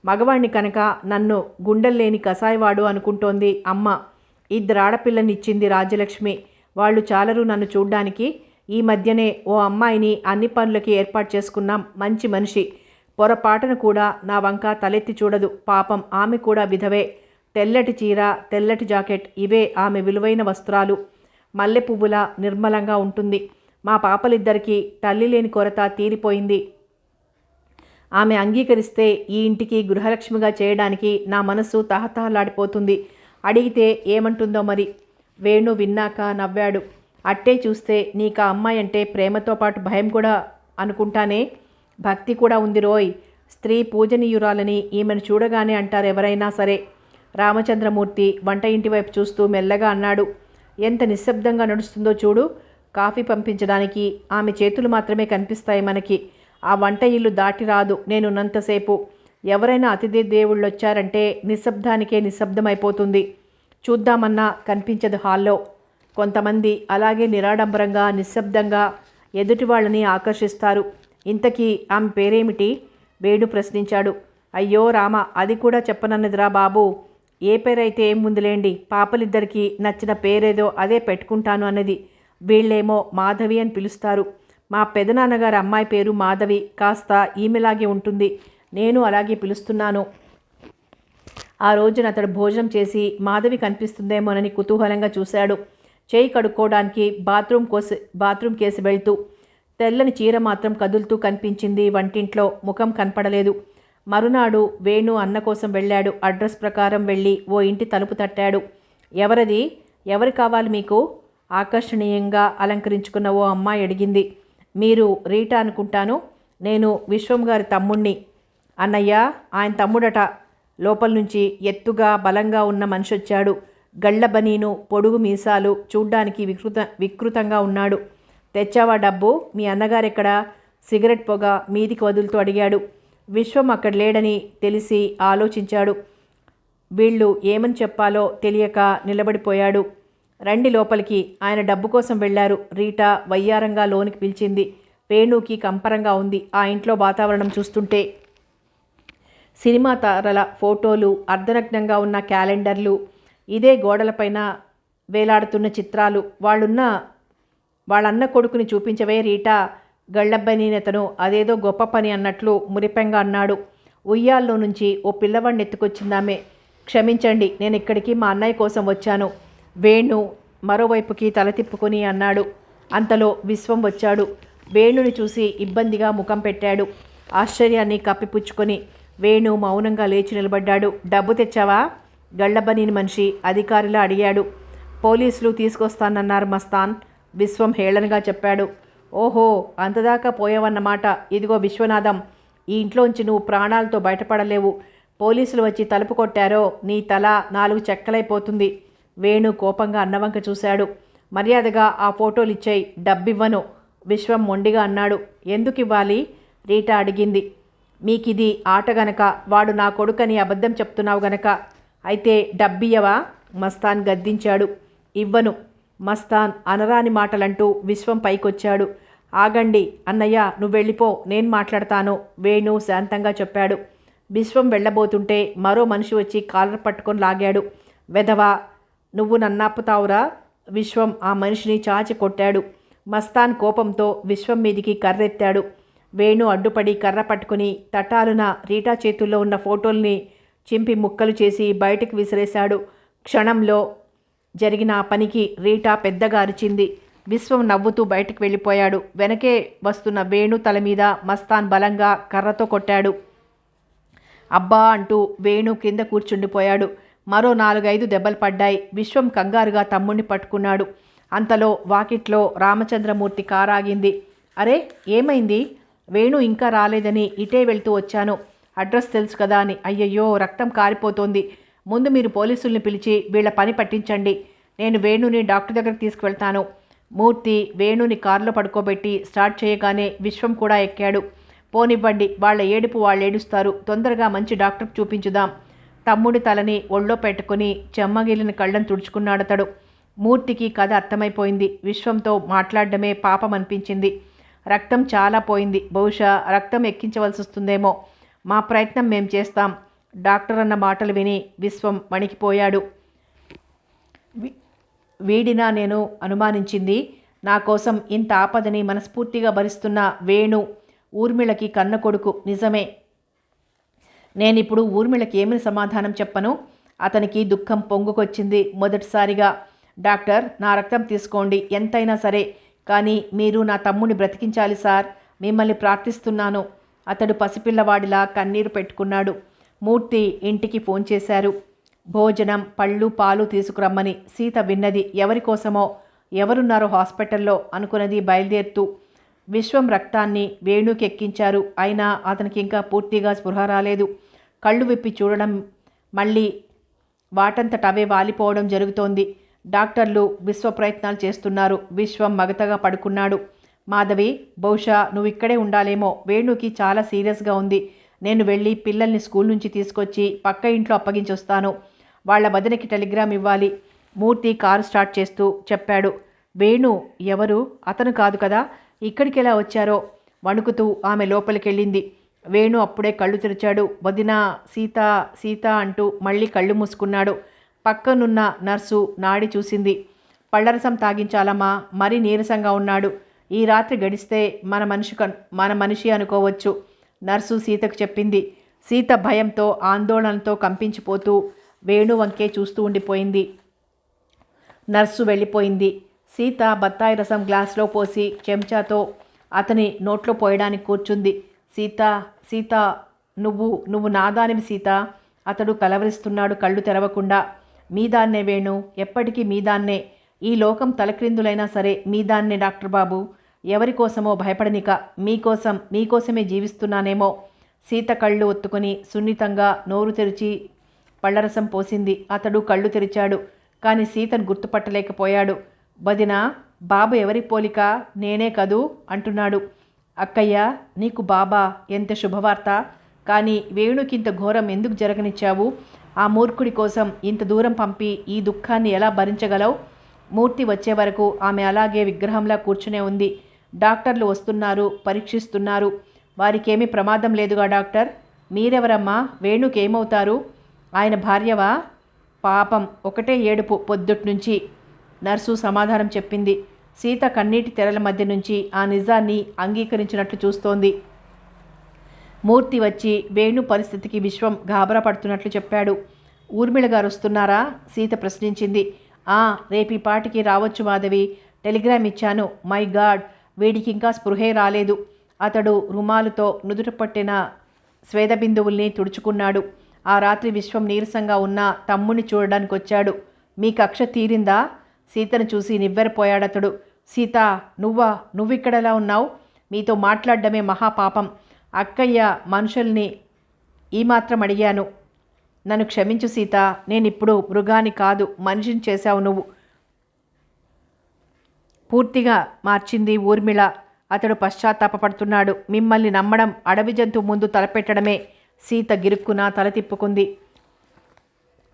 మగవాణ్ణి కనుక నన్ను గుండెల్లేని కసాయివాడు అనుకుంటోంది అమ్మ. 2 ఆడపిల్లనిచ్చింది రాజ్యలక్ష్మి. వాళ్ళు చాలరు నన్ను చూడ్డానికి. ఈ మధ్యనే ఓ అమ్మాయిని అన్ని పనులకి ఏర్పాటు చేసుకున్నాం. మంచి మనిషి. పొరపాటును కూడా నా వంక తలెత్తి చూడదు. పాపం ఆమె కూడా విధవే. తెల్లటి చీర, తెల్లటి జాకెట్, ఇవే ఆమె విలువైన వస్త్రాలు. మల్లె పువ్వులా నిర్మలంగా ఉంటుంది. మా పాపలిద్దరికీ తల్లి లేని కొరత తీరిపోయింది. ఆమె అంగీకరిస్తే ఈ ఇంటికి గృహలక్ష్మిగా చేయడానికి నా మనస్సు తహతహలాడిపోతుంది. అడిగితే ఏమంటుందో మరి. వేణు విన్నాక నవ్వాడు. అట్టే చూస్తే నీకు ఆ అమ్మాయి అంటే ప్రేమతో పాటు భయం కూడా అనుకుంటానే. భక్తి కూడా ఉంది రోయ్. స్త్రీ పూజనీయురాలని ఈమెను చూడగానే అంటారు ఎవరైనా సరే. రామచంద్రమూర్తి వంట ఇంటి వైపు చూస్తూ మెల్లగా అన్నాడు. ఎంత నిశ్శబ్దంగా నడుస్తుందో చూడు. కాఫీ పంపించడానికి ఆమె చేతులు మాత్రమే కనిపిస్తాయి మనకి. ఆ వంట ఇల్లు దాటి రాదు నేనున్నంతసేపు. ఎవరైనా అతిథి దేవుళ్ళు వచ్చారంటే నిశ్శబ్దానికే నిశ్శబ్దమైపోతుంది. చూద్దామన్నా కనిపించదు హాల్లో. కొంతమంది అలాగే నిరాడంబరంగా నిశ్శబ్దంగా ఎదుటి వాళ్ళని ఆకర్షిస్తారు. ఇంతకీ ఆమె పేరేమిటి? వేణు ప్రశ్నించాడు. అయ్యో రామ, అది కూడా చెప్పనన్నదిరా బాబు. ఏ పేరైతే ఏం ముందులేండి. పాపలిద్దరికీ నచ్చిన పేరేదో అదే పెట్టుకుంటాను అన్నది. వీళ్ళేమో మాధవి అని పిలుస్తారు. మా పెదనాన్నగారి అమ్మాయి పేరు మాధవి. కాస్త ఈమెలాగే ఉంటుంది. నేను అలాగే పిలుస్తున్నాను. ఆ రోజున అతడు భోజనం చేసి మాధవి కనిపిస్తుందేమోనని కుతూహలంగా చూశాడు. చేయి కడుక్కోవడానికి బాత్రూమ్ కేసి వెళ్తూ తెల్లని చీర మాత్రం కదులుతూ కనిపించింది. వంటింట్లో ముఖం కనపడలేదు. మరునాడు వేణు అన్న కోసం వెళ్ళాడు. అడ్రస్ ప్రకారం వెళ్ళి ఓ ఇంటి తలుపు తట్టాడు. ఎవరది? ఎవరు కావాలి మీకు? ఆకర్షణీయంగా అలంకరించుకున్న ఓ అమ్మాయి అడిగింది. మీరు రీటా అనుకుంటాను. నేను విశ్వం గారి తమ్ముణ్ణి. అన్నయ్య, ఆయన తమ్ముడట. లోపల నుంచి ఎత్తుగా బలంగా ఉన్న మనిషి వచ్చాడు. గళ్ళ బనీను, పొడుగు మీసాలు, చూడ్డానికి వికృతంగా ఉన్నాడు. తెచ్చావా డబ్బు? మీ అన్నగారెక్కడా? సిగరెట్ పొగ మీదికి వదులుతూ అడిగాడు. విశ్వం అక్కడ లేడని తెలిసి ఆలోచించాడు. వీళ్ళు ఏమని చెప్పాలో తెలియక నిలబడిపోయాడు. రండి లోపలికి. ఆయన డబ్బు కోసం వెళ్లారు. రీటా వయ్యారంగా లోనికి పిలిచింది. వేణుకి కంపరంగా ఉంది ఆ ఇంట్లో వాతావరణం చూస్తుంటే. సినిమా తారల ఫోటోలు, అర్ధనగ్నంగా ఉన్న క్యాలెండర్లు, ఇదే గోడలపైన వేలాడుతున్న చిత్రాలు. వాళ్ళన్న కొడుకుని చూపించవే రీటా. గళ్ళబ్బనీనెతను అదేదో గొప్ప పని అన్నట్లు మురిపెంగా అన్నాడు. ఉయ్యాల్లో నుంచి ఓ పిల్లవాడిని ఎత్తుకొచ్చిందామె. క్షమించండి, నేను ఇక్కడికి మా అన్నయ్య కోసం వచ్చాను. వేణు మరోవైపుకి తల తిప్పుకొని అన్నాడు. అంతలో విశ్వం వచ్చాడు. వేణుని చూసి ఇబ్బందిగా ముఖం పెట్టాడు. ఆశ్చర్యాన్ని కప్పిపుచ్చుకొని వేణు మౌనంగా లేచి నిలబడ్డాడు. డబ్బు తెచ్చావా? గళ్ళబనీని మనిషి అధికారిలా అడిగాడు. పోలీసులు తీసుకొస్తానన్నారు మస్తాన్, విశ్వం హేళనగా చెప్పాడు. ఓహో, అంతదాకా పోయావన్నమాట. ఇదిగో విశ్వనాథం, ఈ ఇంట్లోంచి నువ్వు ప్రాణాలతో బయటపడలేవు. పోలీసులు వచ్చి తలుపు కొట్టారో నీ తల 4 చెక్కలైపోతుంది. వేణు కోపంగా అన్నవంక చూశాడు. మర్యాదగా ఆ ఫోటోలు ఇచ్చేయి, డబ్బివ్వను, విశ్వం మొండిగా అన్నాడు. ఎందుకు ఇవ్వాలి? రీటా అడిగింది. మీకిది ఆట గనక, వాడు నా కొడుకని అబద్ధం చెప్తున్నావు గనక. అయితే డబ్బియ్యవా? మస్తాన్ గద్దించాడు. ఇవ్వను. మస్తాన్ అనరాని మాటలంటూ విశ్వం పైకొచ్చాడు. ఆగండి అన్నయ్య, నువ్వు వెళ్ళిపో, నేను మాట్లాడతాను, వేణు శాంతంగా చెప్పాడు. విశ్వం వెళ్ళబోతుంటే మరో మనిషి వచ్చి కాలర్ పట్టుకొని లాగాడు. వెధవా, నువ్వు నన్నాపుతావురా? విశ్వం ఆ మనిషిని చాచి కొట్టాడు. మస్తాన్ కోపంతో విశ్వం మీదికి కర్రెత్తాడు. వేణు అడ్డుపడి కర్ర పట్టుకుని తటాలున రీటా చేతుల్లో ఉన్న ఫోటోల్ని చింపి ముక్కలు చేసి బయటికి విసిరేశాడు. క్షణంలో జరిగిన ఆ పనికి రీటా పెద్దగా అరిచింది. విశ్వం నవ్వుతూ బయటికి వెళ్ళిపోయాడు. వెనకే వస్తున్న వేణు తల మీద మస్తాన్ బలంగా కర్రతో కొట్టాడు. అబ్బా అంటూ వేణు కింద కూర్చుండిపోయాడు. మరో 4-5 దెబ్బలు పడ్డాయి. విశ్వం కంగారుగా తమ్ముణ్ణి పట్టుకున్నాడు. అంతలో వాకిట్లో రామచంద్రమూర్తి కారాగింది. అరే, ఏమైంది? వేణు ఇంకా రాలేదని ఇటే వెళ్తూ వచ్చాను. అడ్రస్ తెలుసు కదా అని. అయ్యయ్యో, రక్తం కారిపోతోంది. ముందు మీరు పోలీసుల్ని పిలిచి వీళ్ళ పని పట్టించండి. నేను వేణుని డాక్టర్ దగ్గరికి తీసుకువెళ్తాను. మూర్తి వేణుని కారులో పడుకోబెట్టి స్టార్ట్ చేయగానే విశ్వం కూడా ఎక్కాడు. పోనివ్వండి, వాళ్ళ ఏడుపు వాళ్ళు ఏడుస్తారు. తొందరగా మంచి డాక్టర్కి చూపించుదాం. తమ్ముడి తలని ఒళ్ళో పెట్టుకుని చెమ్మగిలిన కళ్ళను తుడుచుకున్నాడతడు. మూర్తికి కథ అర్థమైపోయింది. విశ్వంతో మాట్లాడడమే పాపం అనిపించింది. రక్తం చాలా పోయింది. బహుశా రక్తం ఎక్కించవలసి వస్తుందేమో. మా ప్రయత్నం మేం చేస్తాం. డాక్టర్ అన్న మాటలు విని విశ్వం వణికిపోయాడు. వీడినా నేను అనుమానించింది. నా కోసం ఇంత ఆపదని మనస్ఫూర్తిగా భరిస్తున్న వేణు ఊర్మిళకి కన్న కొడుకు. నిజమే. నేనిప్పుడు ఊర్మిళకి ఏమని సమాధానం చెప్పను? అతనికి దుఃఖం పొంగుకొచ్చింది మొదటిసారిగా. డాక్టర్, నా రక్తం తీసుకోండి, ఎంతైనా సరే, కానీ మీరు నా తమ్ముని బ్రతికించాలి సార్, మిమ్మల్ని ప్రార్థిస్తున్నాను. అతడు పసిపిల్లవాడిలా కన్నీరు పెట్టుకున్నాడు. మూర్తి ఇంటికి ఫోన్ చేశారు. భోజనం, పళ్ళు, పాలు తీసుకురమ్మని. సీత విన్నది. ఎవరి కోసమో, ఎవరున్నారో హాస్పిటల్లో అనుకున్నది బయలుదేరుతూ. విశ్వం రక్తాన్ని వేణుకి ఎక్కించారు. అయినా అతనికి ఇంకా పూర్తిగా స్పృహ రాలేదు. కళ్ళు విప్పి చూడడం, మళ్ళీ వాటంతట అవే వాలిపోవడం జరుగుతోంది. డాక్టర్లు విశ్వ ప్రయత్నాలు చేస్తున్నారు. విశ్వం మగతగా పడుకున్నాడు. మాధవి, బహుశా నువ్వు ఇక్కడే ఉండాలేమో. వేణుకి చాలా సీరియస్గా ఉంది. నేను వెళ్ళి పిల్లల్ని స్కూల్ నుంచి తీసుకొచ్చి పక్క ఇంట్లో అప్పగించొస్తాను. వాళ్ళ వదినకి టెలిగ్రామ్ ఇవ్వాలి. మూర్తి కారు స్టార్ట్ చేస్తూ చెప్పాడు. వేణు ఎవరు? అతను కాదు కదా? ఇక్కడికి ఎలా వచ్చారో? వణుకుతూ ఆమె లోపలికెళ్ళింది. వేణు అప్పుడే కళ్ళు తెరిచాడు. వదిన, సీత, సీత అంటూ మళ్ళీ కళ్ళు మూసుకున్నాడు. పక్కనున్న నర్సు నాడి చూసింది. పళ్ళరసం తాగించాలమ్మా, మరీ నీరసంగా ఉన్నాడు. ఈ రాత్రి గడిస్తే మన మనిషి అనుకోవచ్చు, నర్సు సీతకు చెప్పింది. సీత భయంతో ఆందోళనతో కంపించిపోతూ వేణు వంకే చూస్తూ ఉండిపోయింది. నర్సు వెళ్ళిపోయింది. సీత బత్తాయి రసం గ్లాసులో పోసి చెంచాతో అతని నోట్లో పోయడానికి కూర్చుంది. సీత, సీత, నువ్వు నాదానివి సీత. అతడు కలవరిస్తున్నాడు కళ్ళు తెరవకుండా. మీదాన్నే వేణు, ఎప్పటికీ మీదాన్నే. ఈ లోకం తలక్రిందులైనా సరే మీదాన్నే డాక్టర్ బాబు. ఎవరి కోసమో భయపడనిక, మీకోసమే జీవిస్తున్నానేమో. సీత కళ్ళు ఒత్తుకొని సున్నితంగా నోరు తెరిచి పళ్ళరసం పోసింది. అతడు కళ్ళు తెరిచాడు. కానీ సీతను గుర్తుపట్టలేకపోయాడు. వదినా, బాబు ఎవరి పోలిక? నేనే కదూ అంటున్నాడు. అక్కయ్య, నీకు బాబా? ఎంత శుభవార్త! కానీ వేణుకింత ఘోరం ఎందుకు జరగనిచ్చావు? ఆ మూర్ఖుడి కోసం ఇంత దూరం పంపి ఈ దుఃఖాన్ని ఎలా భరించగలవు? మూర్తి వచ్చే వరకు ఆమె అలాగే విగ్రహంలా కూర్చునే ఉంది. డాక్టర్లు వస్తున్నారు, పరీక్షిస్తున్నారు. వారికేమీ ప్రమాదం లేదుగా డాక్టర్? మీరెవరమ్మా? వేణుకేమవుతారు? ఆయన భార్యవా? పాపం, ఒకటే ఏడుపు పొద్దుట్నుంచి. నర్సు సమాధానం చెప్పింది. సీత కన్నీటి తెరల మధ్య నుంచి ఆ నిజాన్ని అంగీకరించినట్లు చూస్తోంది. మూర్తి వచ్చి వేణు పరిస్థితికి విశ్వం గాబరా పడుతున్నట్లు చెప్పాడు. ఊర్మిళ గారు వస్తున్నారా? సీత ప్రశ్నించింది. రేపీ పాటికి రావచ్చు మాధవి. టెలిగ్రామ్ ఇచ్చాను. మై గాడ్, వీడికి ఇంకా స్పృహే రాలేదు. అతడు రుమాలుతో నుదుట పట్టిన స్వేదబిందువుల్ని తుడుచుకున్నాడు. ఆ రాత్రి విశ్వం నీరసంగా ఉన్న తమ్ముణ్ణి చూడడానికి వచ్చాడు. మీ కక్ష తీరిందా? సీతను చూసి నివ్వెరపోయాడతడు. సీత, నువ్విక్కడెలా ఉన్నావు? మీతో మాట్లాడడమే మహాపాపం. అక్కయ్య మనుషుల్ని ఈ మాత్రం అడిగాను. నన్ను క్షమించు సీత. నేనిప్పుడు మృగాన్ని కాదు, మనిషిని చేశావు నువ్వు. పూర్తిగా మార్చింది ఊర్మిళ. అతడు పశ్చాత్తాపడుతున్నాడు. మిమ్మల్ని నమ్మడం అడవి జంతువు ముందు తలపెట్టడమే. సీత గిరుక్కున తల తిప్పుకుంది.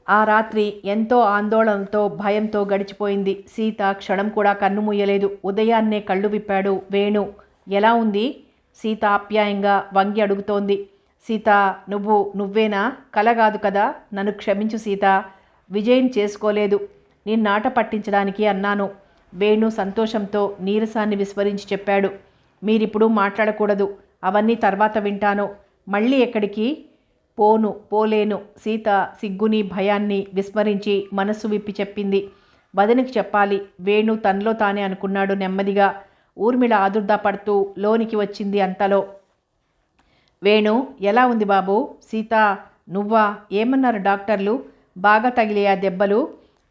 ఆ రాత్రి ఎంతో ఆందోళనతో భయంతో గడిచిపోయింది. సీత క్షణం కూడా కన్ను మూయలేదు. ఉదయాన్నే కళ్ళు విప్పాడు వేణు. ఎలా ఉంది? సీత ఆప్యాయంగా వంగి అడుగుతోంది. సీత, నువ్వేనా? కల కాదు కదా? నన్ను క్షమించు సీత. విజయం చేసుకోలేదు, నిన్నాట పట్టించడానికి అన్నాను. వేణు సంతోషంతో నీరసాన్ని విస్మరించి చెప్పాడు. మీరిప్పుడు మాట్లాడకూడదు. అవన్నీ తర్వాత వింటాను. మళ్ళీ ఎక్కడికి? పోలేను. సీత సిగ్గుని భయాన్ని విస్మరించి మనస్సు విప్పి చెప్పింది. వదినకి చెప్పాలి. వేణు తనలో తానే అనుకున్నాడు నెమ్మదిగా. ఊర్మిళ ఆదుర్దాపడుతూ లోనికి వచ్చింది. అంతలో, వేణు, ఎలా ఉంది బాబు? సీత, నువ్వా? ఏమన్నారు డాక్టర్లు? బాగా తగిలే దెబ్బలు?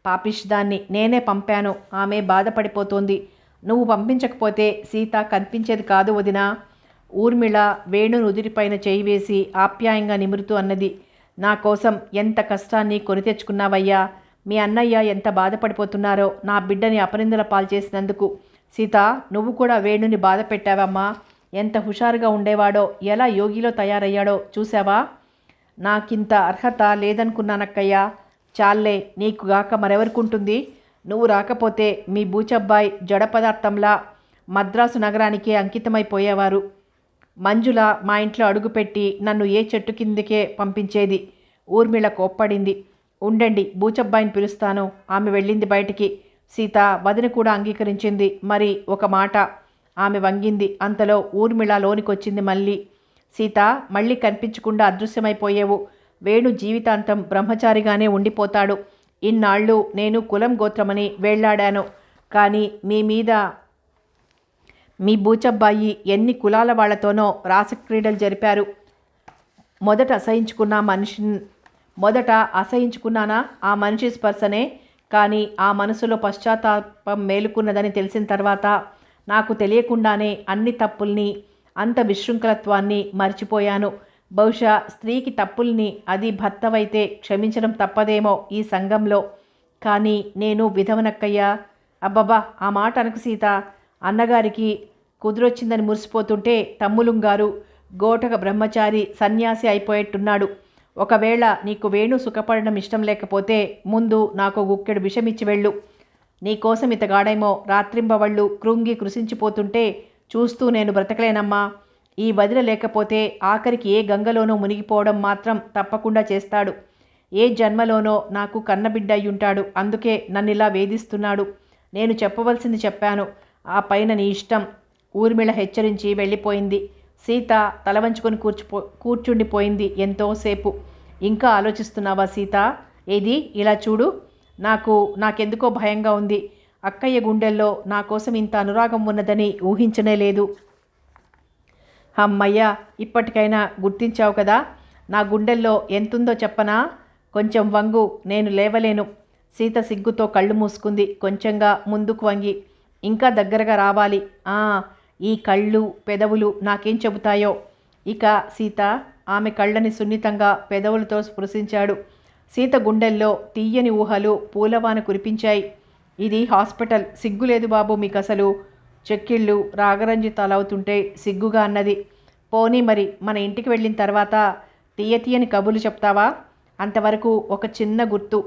పాపిష్దాన్ని నేనే పంపాను. ఆమె బాధపడిపోతోంది. నువ్వు పంపించకపోతే సీత కనిపించేది కాదు వదినా. ఊర్మిళ వేణు నుదిరిపైన చేయి వేసి ఆప్యాయంగా నిమురుతూ అన్నది. నా కోసం ఎంత కష్టాన్ని కొని తెచ్చుకున్నావయ్యా. మీ అన్నయ్య ఎంత బాధపడిపోతున్నారో నా బిడ్డని అపనిందల పాల్చేసినందుకు. సీత, నువ్వు కూడా వేణుని బాధ పెట్టావమ్మా. ఎంత హుషారుగా ఉండేవాడో, ఎలా యోగిలో తయారయ్యాడో చూసావా? నాకింత అర్హత లేదనుకున్నానక్కయ్యా. చాలే, నీకుగాక మరెవరికుంటుంది? నువ్వు రాకపోతే మీ బూచబ్బాయి జడ పదార్థంలా మద్రాసు నగరానికే అంకితమైపోయేవారు. మంజుల మా ఇంట్లో అడుగుపెట్టి నన్ను ఏ చెట్టు కిందకే పంపించేది. ఊర్మిళ కోప్పడింది. ఉండండి, బూచబ్బాయిని పిలుస్తాను. ఆమె వెళ్ళింది బయటికి. సీత, వదిన కూడా అంగీకరించింది. మరి ఒక మాట. ఆమె వంగింది. అంతలో ఊర్మిళ లోనికొచ్చింది మళ్ళీ. సీత, మళ్ళీ కనిపించకుండా అదృశ్యమైపోయేవు. వేణు జీవితాంతం బ్రహ్మచారిగానే ఉండిపోతాడు. ఇన్నాళ్ళు నేను కులం గోత్రమని వేళ్లాడాను. కానీ మీ బూచబ్బాయి ఎన్ని కులాల వాళ్లతోనో రాసక్రీడలు జరిపారు. మొదట అసహించుకున్నానా ఆ మనిషి స్పర్శనే. కానీ ఆ మనసులో పశ్చాత్తాపం మేలుకున్నదని తెలిసిన తర్వాత నాకు తెలియకుండానే అన్ని తప్పుల్ని, అంత విశృంఖలత్వాన్ని మర్చిపోయాను. బహుశా స్త్రీకి తప్పుల్ని, అది భర్తవైతే క్షమించడం తప్పదేమో ఈ సంఘంలో. కానీ నేను విధవనక్కయ్యా. అబ్బబ్బా, ఆ మాట అనకు సీత. అన్నగారికి కుదురొచ్చిందని మురిసిపోతుంటే తమ్ములుంగారు గోటక బ్రహ్మచారి సన్యాసి అయిపోయేట్టున్నాడు. ఒకవేళ నీకు వేణు సుఖపడడం ఇష్టం లేకపోతే ముందు నాకు గుక్కెడు విషమిచ్చి వెళ్ళు. నీకోసం ఇతగాడేమో రాత్రింబవళ్ళు కృంగి కృషించిపోతుంటే చూస్తూ నేను బ్రతకలేనమ్మా. ఈ వదిన లేకపోతే ఆఖరికి ఏ గంగలోనో మునిగిపోవడం మాత్రం తప్పకుండా చేస్తాడు. ఏ జన్మలోనో నాకు కన్నబిడ్డ అయ్యుంటాడు. అందుకే నన్నిలా వేధిస్తున్నాడు. నేను చెప్పవలసింది చెప్పాను. ఆ పైన నీ ఇష్టం. ఊర్మిళ హెచ్చరించి వెళ్ళిపోయింది. సీత తలవంచుకొని కూర్చుండిపోయింది ఎంతోసేపు. ఇంకా ఆలోచిస్తున్నావా సీత? ఏది ఇలా చూడు. నాకెందుకో భయంగా ఉంది. అక్కయ్య గుండెల్లో నా కోసం ఇంత అనురాగం ఉన్నదని ఊహించనే లేదు. అమ్మయ్య, ఇప్పటికైనా గుర్తించావు కదా. నా గుండెల్లో ఎంతుందో చెప్పనా? కొంచెం వంగు, నేను లేవలేను. సీత సిగ్గుతో కళ్ళు మూసుకుంది. కొంచెంగా ముందుకు వంగి, ఇంకా దగ్గరగా రావాలి. ఈ కళ్ళు పెదవులు నాకేం చెబుతాయో. ఇక సీత ఆమె కళ్ళని సున్నితంగా పెదవులతో స్పృశించాడు. సీత గుండెల్లో తీయని ఊహలు పూలవాన కురిపించాయి. ఇది హాస్పిటల్. సిగ్గులేదు బాబు మీకసలు. చెక్కిళ్ళు రాగరంజితాలవుతుంటే సిగ్గుగా అన్నది. పోనీ మరి మన ఇంటికి వెళ్ళిన తర్వాత తీయని కబుర్లు చెప్తావా? అంతవరకు ఒక చిన్న గుర్తు.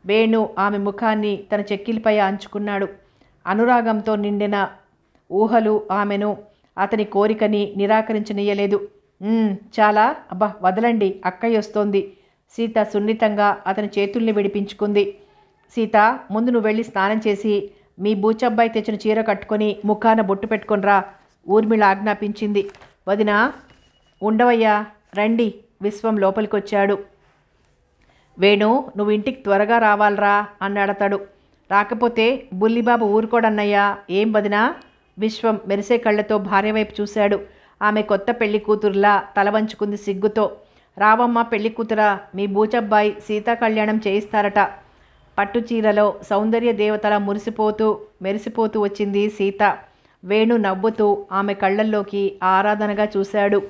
వేణు ఆమె ముఖాన్ని తన చెక్కిలిపై ఆంచుకున్నాడు. అనురాగంతో నిండిన ఊహలు ఆమెను, అతని కోరికని నిరాకరించనీయలేదు. చాలా, అబ్బా వదలండి, అక్కయ్య వస్తోంది. సీత సున్నితంగా అతని చేతుల్ని విడిపించుకుంది. సీత, ముందు నువ్వు వెళ్ళి స్నానం చేసి మీ బూచబ్బాయి తెచ్చిన చీర కట్టుకొని ముఖాన బొట్టు పెట్టుకొనిరా. ఊర్మిళ ఆజ్ఞాపించింది. వదినా, ఉండవయ్యా, రండి. విశ్వం లోపలికొచ్చాడు. వేణు, నువ్వు ఇంటికి త్వరగా రావాలరా అన్నాడతడు. రాకపోతే బుల్లిబాబు ఊరుకోడన్నయ్యా. ఏం వదినా? విశ్వం మెరిసే కళ్ళతో భార్య వైపు చూశాడు. ఆమె కొత్త పెళ్లి కూతురులా తల వంచుకుంది సిగ్గుతో. రావమ్మ పెళ్లి కూతురా, మీ బూచబ్బాయి సీతా కళ్యాణం చేయిస్తారట. పట్టుచీరలో సౌందర్య దేవతలా మెరిసిపోతూ వచ్చింది సీత. వేణు నవ్వుతూ ఆమె కళ్ళల్లోకి ఆరాధనగా చూశాడు.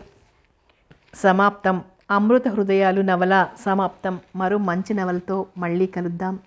సమాప్తం. అమృత హృదయాలు నవల సమాప్తం. మరో మంచి నవలతో మళ్ళీ కలుద్దాం.